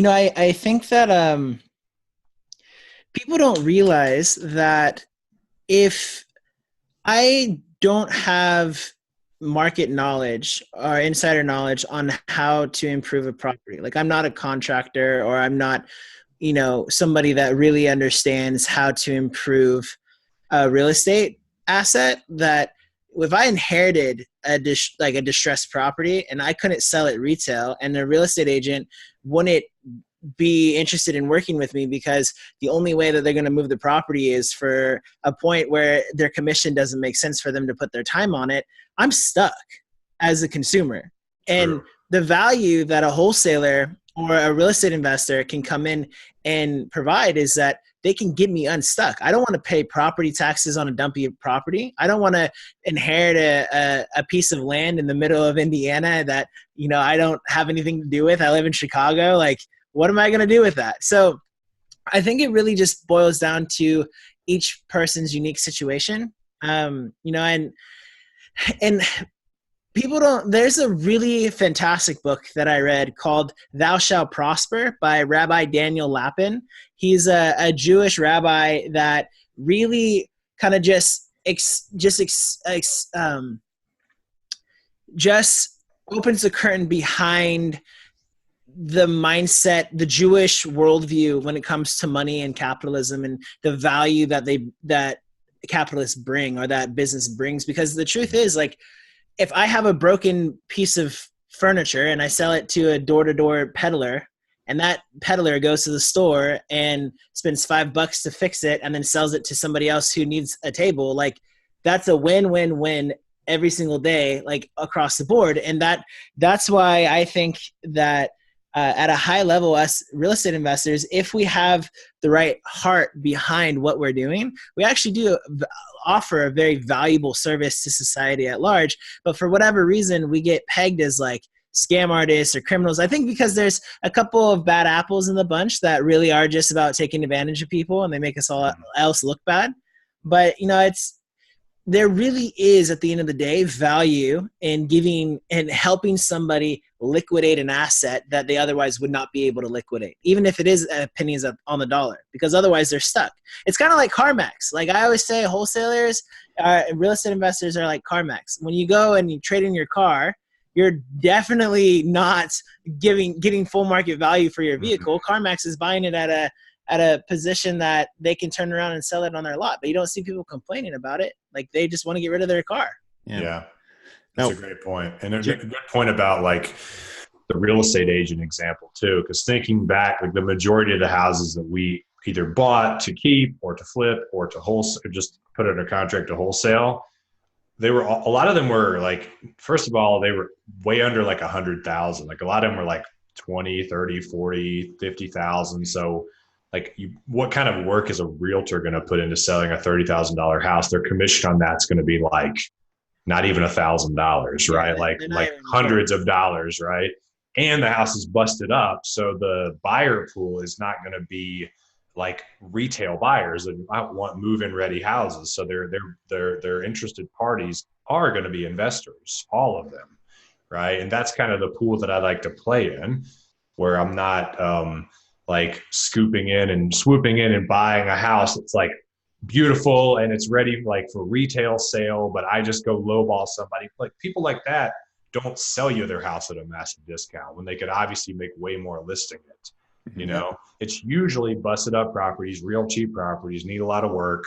I think that people don't realize that if I don't have market knowledge or insider knowledge on how to improve a property, like I'm not a contractor or I'm not, somebody that really understands how to improve a real estate asset, that if I inherited a distressed property and I couldn't sell it retail, and a real estate agent wouldn't be interested in working with me because the only way that they're going to move the property is for a point where their commission doesn't make sense for them to put their time on it, I'm stuck as a consumer. And the value that a wholesaler or a real estate investor can come in and provide is that they can get me unstuck. I don't want to pay property taxes on a dumpy property. I don't want to inherit a piece of land in the middle of Indiana that, I don't have anything to do with. I live in Chicago. Like, what am I going to do with that? So I think it really just boils down to each person's unique situation. And people don't, there's a really fantastic book that I read called Thou Shalt Prosper by Rabbi Daniel Lapin. He's a Jewish rabbi that really kind of just opens the curtain behind the mindset, the Jewish worldview when it comes to money and capitalism and the value that capitalists bring or that business brings. Because the truth is, like, if I have a broken piece of furniture and I sell it to a door-to-door peddler and that peddler goes to the store and spends $5 to fix it and then sells it to somebody else who needs a table. Like, that's a win-win-win every single day, like across the board. And that's why I think that at a high level, us real estate investors, if we have the right heart behind what we're doing, we actually do offer a very valuable service to society at large. But for whatever reason, we get pegged as like scam artists or criminals. I think because there's a couple of bad apples in the bunch that really are just about taking advantage of people, and they make us all else look bad. But there really is, at the end of the day, value in giving and helping somebody liquidate an asset that they otherwise would not be able to liquidate, even if it is pennies on the dollar, because otherwise they're stuck. It's kind of like CarMax. Like I always say, wholesalers, real estate investors are like CarMax. When you go and you trade in your car, you're definitely not getting full market value for your vehicle. CarMax is buying it at a position that they can turn around and sell it on their lot, but you don't see people complaining about it. Like, they just want to get rid of their car. Yeah. That's a great point. And a good point about like the real estate agent example too, because thinking back, like the majority of the houses that we either bought to keep or to flip or to wholesale, or just put under contract to wholesale, a lot of them were like, first of all, they were way under like 100,000. Like a lot of them were like 20, 30, 40, 50,000. So like, what kind of work is a realtor going to put into selling a $30,000 house? Their commission on that's going to be like not even $1,000, right? Like hundreds of dollars, right? And the house is busted up, so the buyer pool is not going to be like retail buyers that want move-in ready houses. So their interested parties are going to be investors, all of them, right? And that's kind of the pool that I like to play in, where I'm not like swooping in and buying a house that's like beautiful and it's ready like for retail sale, but I just go lowball somebody. Like people like that don't sell you their house at a massive discount when they could obviously make way more listing it. You know, it's usually busted up properties, real cheap properties, need a lot of work.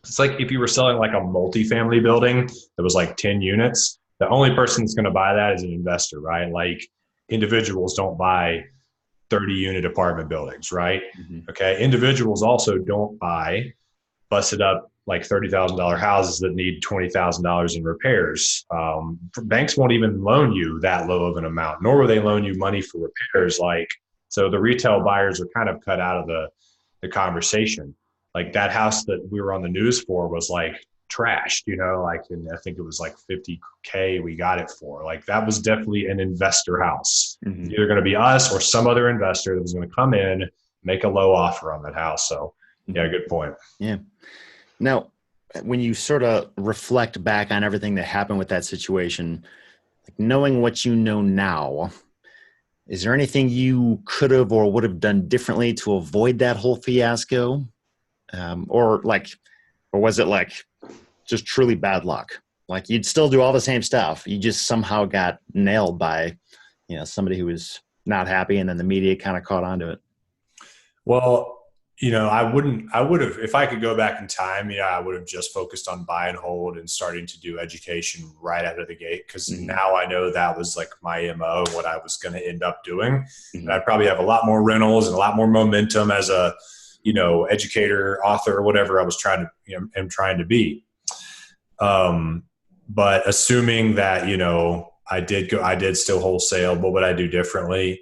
It's like if you were selling like a multifamily building that was like 10 units, the only person that's going to buy that is an investor, right? Like individuals don't buy 30 unit apartment buildings, right? Okay. Individuals also don't buy busted up like $30,000 houses that need $20,000 in repairs. Banks won't even loan you that low of an amount, nor will they loan you money for repairs. So the retail buyers are kind of cut out of the conversation. Like that house that we were on the news for was like trashed, and I think it was like $50K we got it for. Like that was definitely an investor house. It's either going to be us or some other investor that was going to come in, make a low offer on that house. So yeah, good point. Yeah. Now, when you sort of reflect back on everything that happened with that situation, like knowing what you know now, is there anything you could have or would have done differently to avoid that whole fiasco? Or was it like just truly bad luck? Like you'd still do all the same stuff. You just somehow got nailed by, somebody who was not happy, and then the media kind of caught on to it. Well, I would have, if I could go back in time, I would have just focused on buy and hold and starting to do education right out of the gate. Cause now I know that was like my MO, what I was going to end up doing. And I'd probably have a lot more rentals and a lot more momentum as a, educator, author, whatever I was trying to be. But assuming that, I did still wholesale, what would I do differently?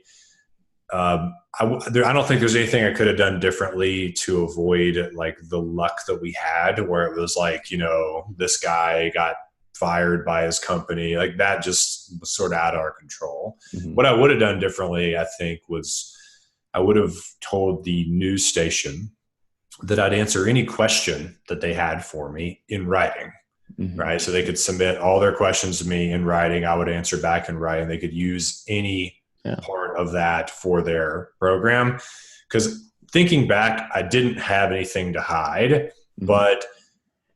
I don't think there's anything I could have done differently to avoid like the luck that we had, where it was like, this guy got fired by his company. Like that just was sort of out of our control. What I would have done differently, I think, was I would have told the news station that I'd answer any question that they had for me in writing. Right. So they could submit all their questions to me in writing. I would answer back in writing. They could use any part of that for their program. Because thinking back, I didn't have anything to hide, but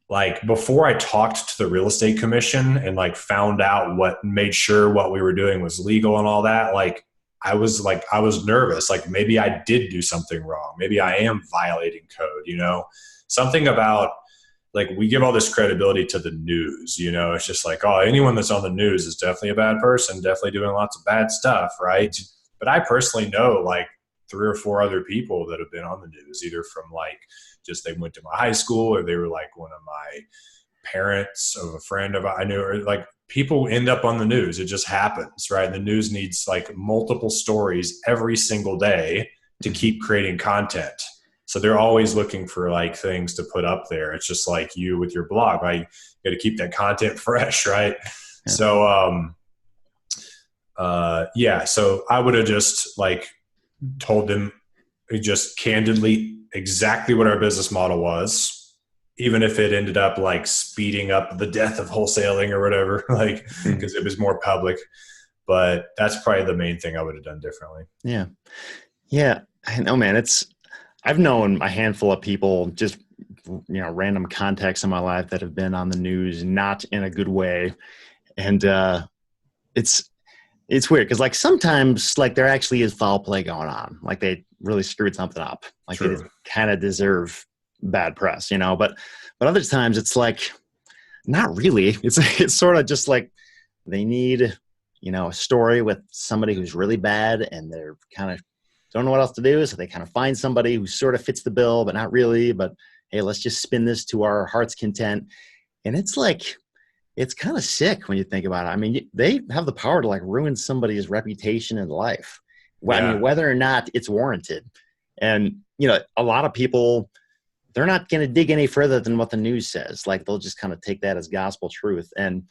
like before I talked to the real estate commission and like found out made sure what we were doing was legal and all that, I was nervous. Like maybe I did do something wrong. Maybe I am violating code, something about like we give all this credibility to the news, it's just like, oh, anyone that's on the news is definitely a bad person, definitely doing lots of bad stuff. Right. But I personally know like 3 or 4 other people that have been on the news, either from like just they went to my high school, or they were like one of my parents of a friend of I knew, or like people end up on the news. It just happens, right? And the news needs like multiple stories every single day to keep creating content. So they're always looking for like things to put up there. It's just like you with your blog, right? You got to keep that content fresh, right? Yeah. So, so I would have just like told them just candidly exactly what our business model was, even if it ended up like speeding up the death of wholesaling or whatever, like, because it was more public. But that's probably the main thing I would have done differently. Yeah. Yeah. I know, man. I've known a handful of people, just, random contacts in my life that have been on the news, not in a good way. And it's weird because like sometimes like there actually is foul play going on. Like they really screwed something up. Like True. They kind of deserve bad press, but other times it's like, not really. It's sort of just like they need, a story with somebody who's really bad and they're kind of don't know what else to do. So they kind of find somebody who sort of fits the bill, but not really. But hey, let's just spin this to our heart's content. And it's like, it's kind of sick when you think about it. I mean, they have the power to like ruin somebody's reputation and life. Yeah. I mean, whether or not it's warranted. And, a lot of people, they're not going to dig any further than what the news says. Like they'll just kind of take that as gospel truth. And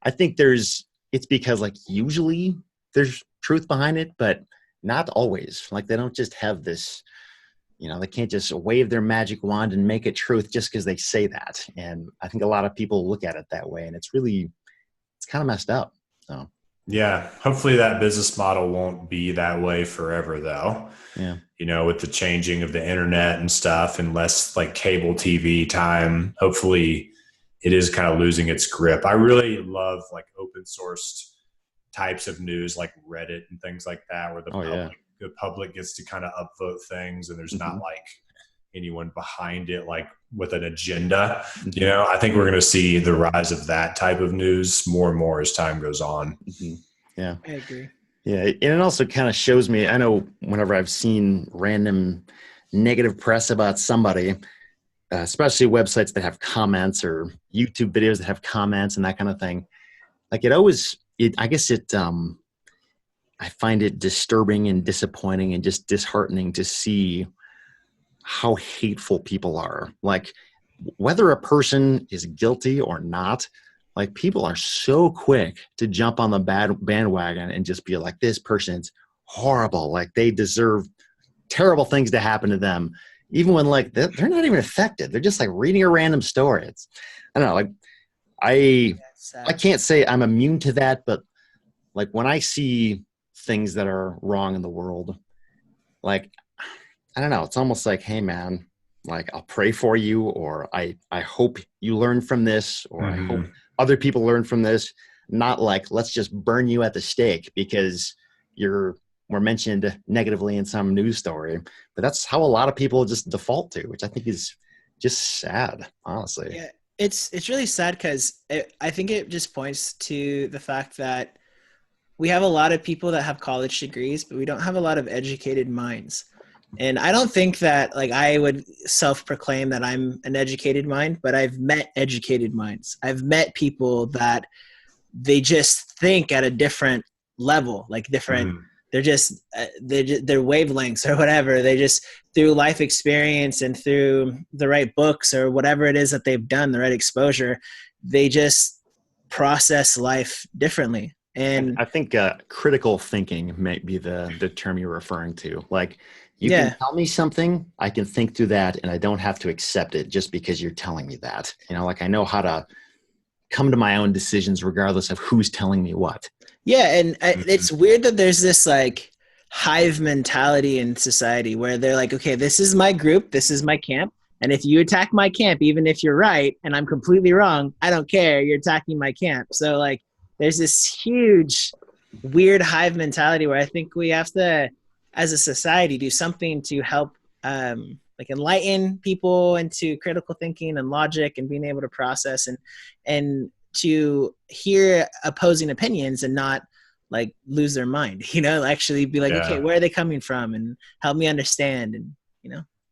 I think it's because like usually there's truth behind it, but not always. Like they don't just have this, they can't just wave their magic wand and make it truth just because they say that. And I think a lot of people look at it that way, and it's kind of messed up. So yeah, hopefully that business model won't be that way forever though. Yeah. With the changing of the internet and stuff and less like cable TV time, hopefully it is kind of losing its grip. I really love like open sourced types of news like Reddit and things like that, where the public gets to kind of upvote things and there's not like anyone behind it like with an agenda. I think we're going to see the rise of that type of news more and more as time goes on. Yeah, I agree. Yeah, and it also kind of shows me, I know whenever I've seen random negative press about somebody, especially websites that have comments or YouTube videos that have comments and that kind of thing, like I find it disturbing and disappointing and just disheartening to see how hateful people are. Like whether a person is guilty or not, like people are so quick to jump on the bandwagon and just be like, this person's horrible. Like they deserve terrible things to happen to them. Even when like they're not even affected. They're just like reading a random story. I don't know. Like I can't say I'm immune to that, but like when I see things that are wrong in the world, like, I don't know, it's almost like, hey man, like I'll pray for you, or I hope you learn from this, or I hope other people learn from this. Not like, let's just burn you at the stake because were mentioned negatively in some news story. But that's how a lot of people just default to, which I think is just sad, honestly. Yeah, it's really sad because I think it just points to the fact that we have a lot of people that have college degrees, but we don't have a lot of educated minds. And I don't think that like I would self-proclaim that I'm an educated mind, but I've met educated minds. I've met people that they just think at a different level, like different, they're just, their wavelengths or whatever. They just, through life experience and through the right books or whatever it is that they've done, the right exposure, they just process life differently. And I think critical thinking might be the term you're referring to. Like you can tell me something, I can think through that, and I don't have to accept it just because you're telling me that. Like I know how to come to my own decisions regardless of who's telling me what. Yeah, and it's weird that there's this like hive mentality in society where they're like, okay, this is my group, this is my camp, and if you attack my camp, even if you're right and I'm completely wrong, I don't care, you're attacking my camp. So like there's this huge weird hive mentality where I think we have to, as a society, do something to help like enlighten people into critical thinking and logic and being able to process and to hear opposing opinions and not like lose their mind, actually be like, okay, where are they coming from, and help me understand, and,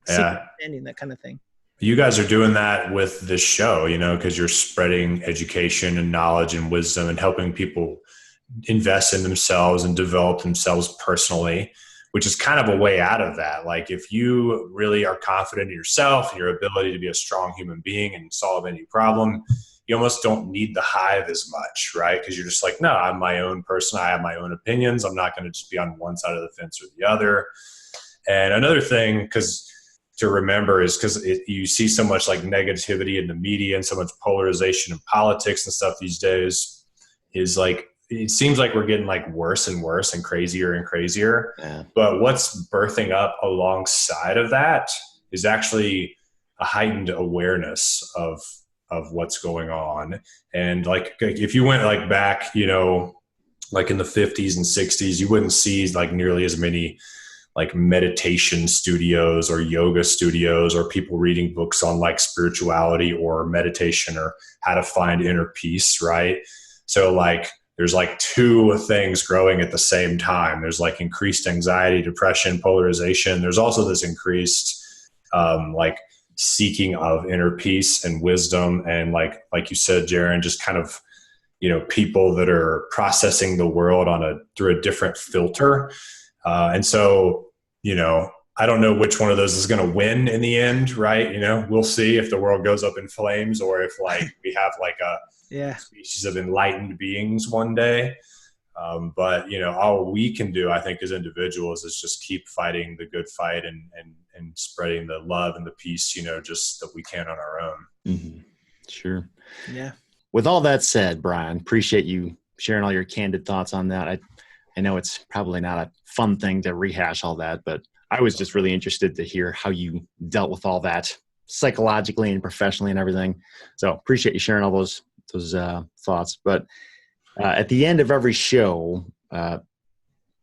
seek understanding, that kind of thing. You guys are doing that with this show, because you're spreading education and knowledge and wisdom and helping people invest in themselves and develop themselves personally, which is kind of a way out of that. Like if you really are confident in yourself and your ability to be a strong human being and solve any problem, you almost don't need the hive as much, right? Because you're just like, no, I'm my own person. I have my own opinions. I'm not going to just be on one side of the fence or the other. And another thing, to remember is because you see so much like negativity in the media and so much polarization in politics and stuff these days, is like, it seems like we're getting like worse and worse and crazier and crazier. Yeah. But what's birthing up alongside of that is actually a heightened awareness of what's going on. And like, if you went like back, like in the 50s and 60s, you wouldn't see like nearly as many like meditation studios or yoga studios or people reading books on like spirituality or meditation or how to find inner peace, right? So like there's like two things growing at the same time. There's like increased anxiety, depression, polarization. There's also this increased like seeking of inner peace and wisdom, and like you said, Jaron, just kind of people that are processing the world through a different filter. And so, I don't know which one of those is going to win in the end, right? We'll see if the world goes up in flames or if like we have like a species of enlightened beings one day. But all we can do, I think, as individuals is just keep fighting the good fight and spreading the love and the peace, just that we can on our own. Mm-hmm. Sure. Yeah. With all that said, Brian, appreciate you sharing all your candid thoughts on that. I know it's probably not a fun thing to rehash all that, but I was just really interested to hear how you dealt with all that psychologically and professionally and everything. So appreciate you sharing all those thoughts. But at the end of every show,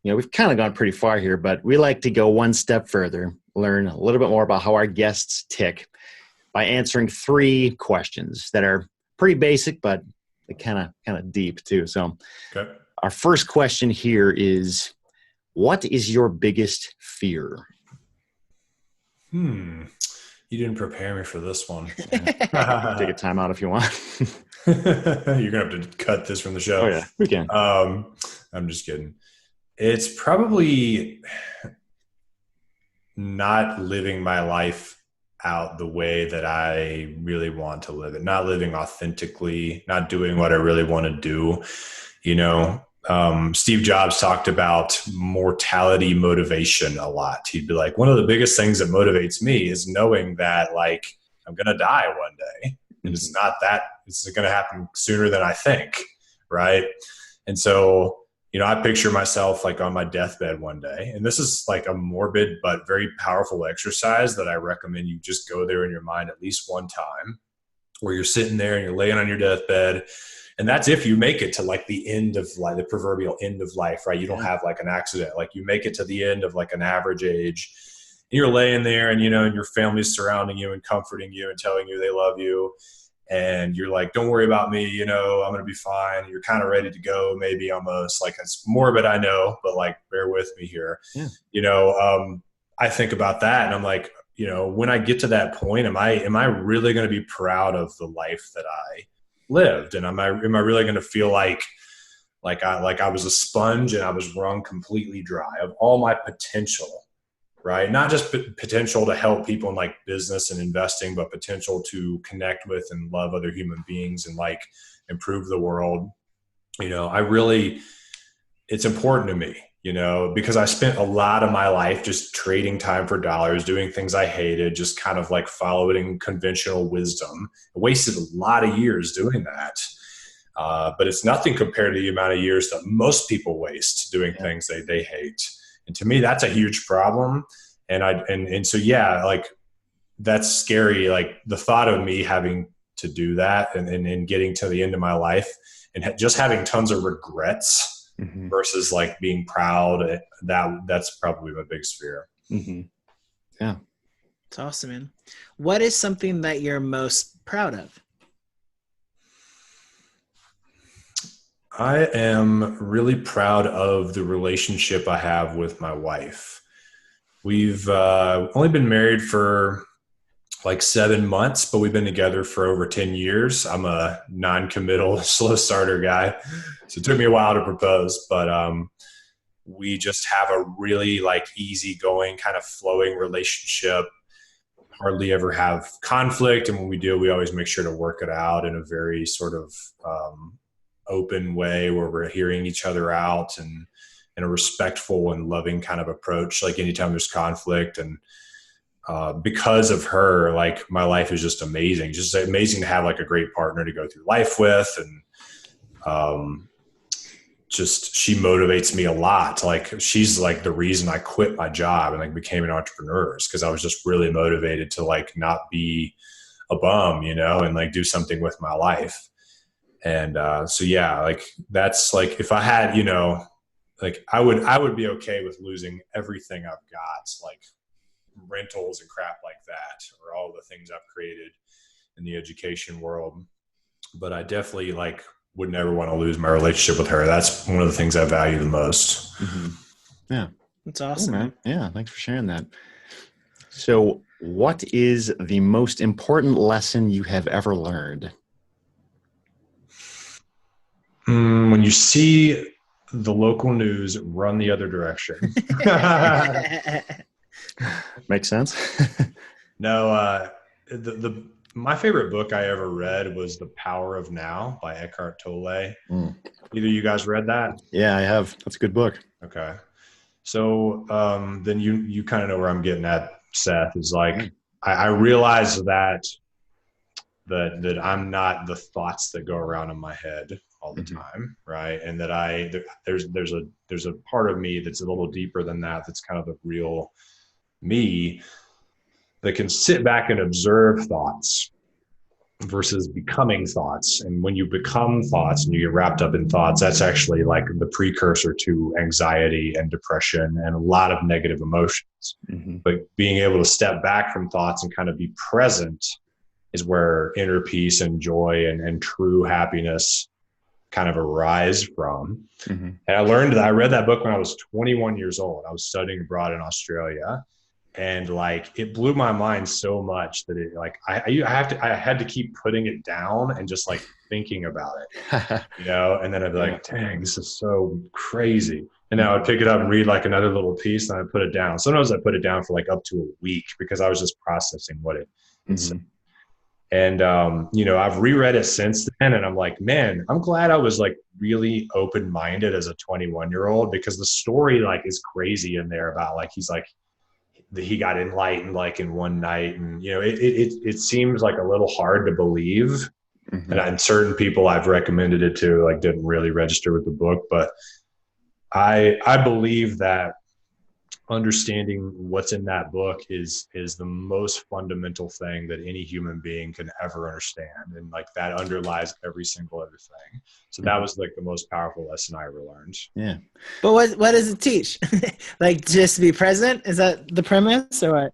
we've kind of gone pretty far here, but we like to go one step further, learn a little bit more about how our guests tick by answering 3 questions that are pretty basic, but kind of deep too. So okay. Our first question here is, what is your biggest fear? You didn't prepare me for this one. Take a time out if you want. You're going to have to cut this from the show. Oh, yeah, we can. I'm just kidding. It's probably not living my life out the way that I really want to live it, not living authentically, not doing what I really want to do. Steve Jobs talked about mortality motivation a lot. He'd be like, one of the biggest things that motivates me is knowing that like I'm going to die one day, and it's going to happen sooner than I think. Right. And so, I picture myself like on my deathbed one day, and this is like a morbid but very powerful exercise that I recommend you just go there in your mind at least one time, where you're sitting there and you're laying on your deathbed. And that's if you make it to like the end of life, the proverbial end of life, right? You don't have like an accident, like you make it to the end of like an average age, and you're laying there and, and your family's surrounding you and comforting you and telling you they love you. And you're like, don't worry about me. I'm going to be fine. You're kind of ready to go. Maybe almost like it's morbid, I know, but like, bear with me here. Yeah. I think about that and I'm like, when I get to that point, am I really going to be proud of the life that I lived? And am I really going to feel like I was a sponge and I was wrung completely dry of all my potential, right? Not just potential to help people in like business and investing, but potential to connect with and love other human beings and like improve the world. It's important to me, because I spent a lot of my life just trading time for dollars, doing things I hated, just kind of like following conventional wisdom. I wasted a lot of years doing that. But it's nothing compared to the amount of years that most people waste doing things they hate. And to me, that's a huge problem. And so, yeah, like that's scary. Like the thought of me having to do that and getting to the end of my life and just having tons of regrets versus like being proud, that's probably my biggest fear. Mm-hmm. Yeah. It's awesome, man. What is something that you're most proud of? I am really proud of the relationship I have with my wife. We've only been married for like 7 months, but we've been together for over 10 years. I'm a non-committal, slow starter guy. So it took me a while to propose, but we just have a really like easygoing kind of flowing relationship. Hardly ever have conflict. And when we do, we always make sure to work it out in a very sort of open way where we're hearing each other out and in a respectful and loving kind of approach. Like anytime there's conflict, and because of her, like my life is just amazing. Just amazing to have like a great partner to go through life with. And just, she motivates me a lot. Like she's like the reason I quit my job and like became an entrepreneur, because I was just really motivated to like not be a bum, and like do something with my life. And so, yeah, like that's like, if I had, like I would be okay with losing everything I've got, like rentals and crap like that, or all the things I've created in the education world. But I definitely like would never want to lose my relationship with her. That's one of the things I value the most. Mm-hmm. Yeah. That's awesome. Cool, man. Yeah. Thanks for sharing that. So what is the most important lesson you have ever learned? When you see the local news run the other direction. Makes sense. No, my favorite book I ever read was The Power of Now by Eckhart Tolle. Either you guys read that? Yeah, I have. That's a good book. Okay. So then you kind of know where I'm getting at, Seth, is like, I realize that I'm not the thoughts that go around in my head all the time. Right. And that there's a part of me that's a little deeper than that. That's kind of the real me that can sit back and observe thoughts versus becoming thoughts. And when you become thoughts and you get wrapped up in thoughts, that's actually like the precursor to anxiety and depression and a lot of negative emotions. Mm-hmm. But being able to step back from thoughts and kind of be present is where inner peace and joy and true happiness kind of arise from. Mm-hmm. And I read that book when I was 21 years old. I was studying abroad in Australia. And like, it blew my mind so much that it like, I had to keep putting it down and just like thinking about it, and then I'd be like, dang, this is so crazy. And then I would pick it up and read like another little piece and I'd put it down. Sometimes I put it down for like up to a week because I was just processing what it said. And, I've reread it since then and I'm like, man, I'm glad I was like really open-minded as a 21-year-old, because the story like is crazy in there about like, he's like, he got enlightened like in one night, and it seems like a little hard to believe. Mm-hmm. And certain people I've recommended it to like didn't really register with the book, but I believe that understanding what's in that book is the most fundamental thing that any human being can ever understand, and like that underlies every single other thing. So that was like the most powerful lesson I ever learned. Yeah. But what does it teach? Like just to be present? Is that the premise or what?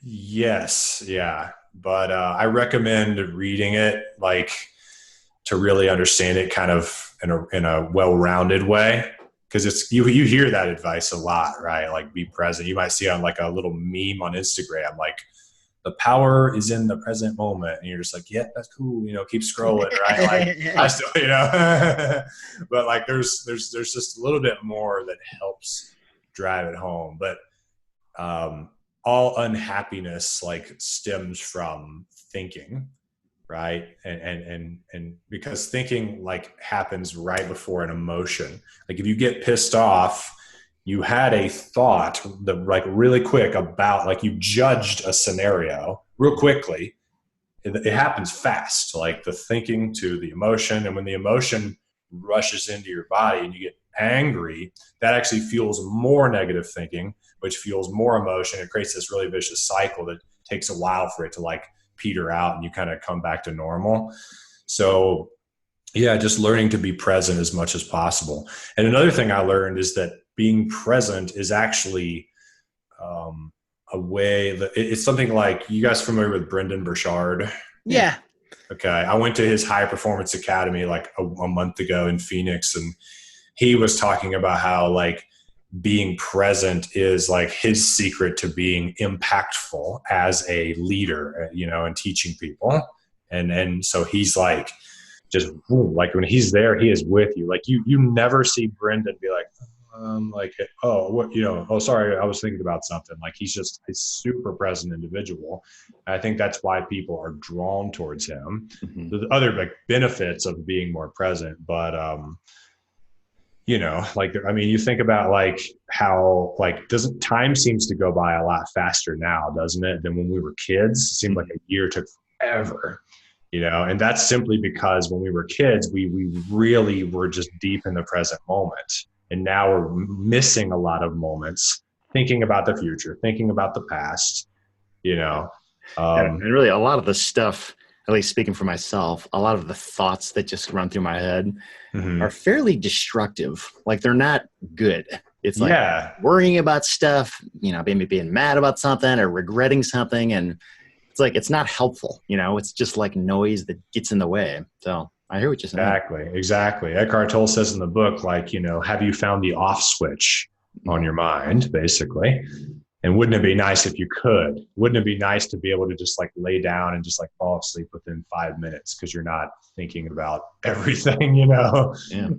Yes. Yeah. But I recommend reading it like to really understand it kind of in a well-rounded way. Because it's you hear that advice a lot, right? Like be present. You might see on like a little meme on Instagram, like the power is in the present moment, and you're just like, yeah, that's cool. Keep scrolling, right? Like I still, but like there's just a little bit more that helps drive it home. But all unhappiness like stems from thinking. Right. And because thinking like happens right before an emotion. Like if you get pissed off, you had a thought that like really quick about like you judged a scenario real quickly. It happens fast, like the thinking to the emotion. And when the emotion rushes into your body and you get angry, that actually fuels more negative thinking, which fuels more emotion. It creates this really vicious cycle that takes a while for it to like peter out and you kind of come back to normal. So yeah, just learning to be present as much as possible. And another thing I learned is that being present is actually a way that it's something like, you guys familiar with Brendan Burchard? Yeah. Okay. I went to his high performance academy like a month ago in Phoenix, and he was talking about how like being present is like his secret to being impactful as a leader, and teaching people. And so he's like, just like when he's there, he is with you. Like you never see Brendan be like, oh, what, oh, sorry, I was thinking about something. Like he's just a super present individual. I think that's why people are drawn towards him. Mm-hmm. The other like benefits of being more present, but you think about like how like time seems to go by a lot faster now, doesn't it, than when we were kids? It seemed like a year took forever. And that's simply because when we were kids, we really were just deep in the present moment. And now we're missing a lot of moments, thinking about the future, thinking about the past, and really a lot of the stuff, at least speaking for myself, a lot of the thoughts that just run through my head mm-hmm. are fairly destructive. Like they're not good. It's like worrying about stuff, maybe being mad about something or regretting something. And it's like, it's not helpful, it's just like noise that gets in the way. So I hear what you're saying. Exactly. Eckhart Tolle says in the book, like, have you found the off switch on your mind, basically? And wouldn't it be nice if you could? Wouldn't it be nice to be able to just like lay down and just like fall asleep within 5 minutes because you're not thinking about everything,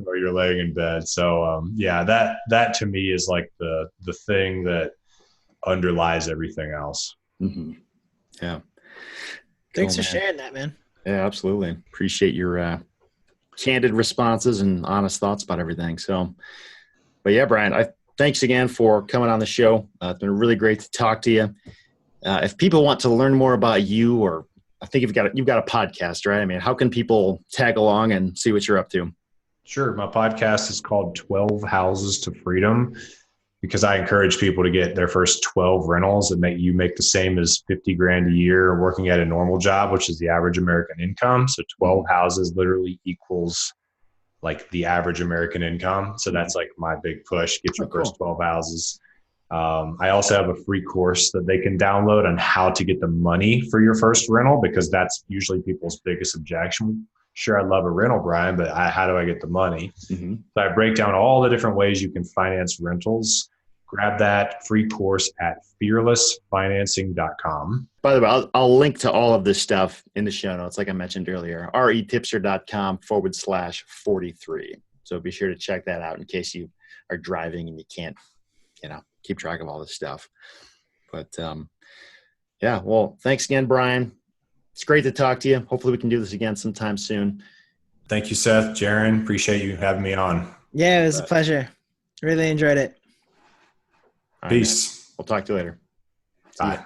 or you're laying in bed. So that to me is like the thing that underlies everything else. Mm-hmm. Yeah. Thanks for sharing that, man. Yeah, absolutely. Appreciate your candid responses and honest thoughts about everything. So, but yeah, Brian, thanks again for coming on the show. It's been really great to talk to you. If people want to learn more about you, or I think you've got a podcast, right? I mean, how can people tag along and see what you're up to? Sure. My podcast is called 12 Houses to Freedom, because I encourage people to get their first 12 rentals and make the same as 50 grand a year working at a normal job, which is the average American income. So 12 houses literally equals like the average American income. So that's like my big push. Get your first 12 houses. I also have a free course that they can download on how to get the money for your first rental, because that's usually people's biggest objection. Sure, I love a rental, Brian, but how do I get the money? Mm-hmm. So I break down all the different ways you can finance rentals. Grab that free course at fearlessfinancing.com. By the way, I'll link to all of this stuff in the show notes, like I mentioned earlier, REtipster.com/43. So be sure to check that out in case you are driving and you can't, keep track of all this stuff. But well, thanks again, Brian. It's great to talk to you. Hopefully we can do this again sometime soon. Thank you, Seth. Jaron, appreciate you having me on. Yeah, it was a pleasure. Really enjoyed it. Peace. We'll talk to you later. Bye.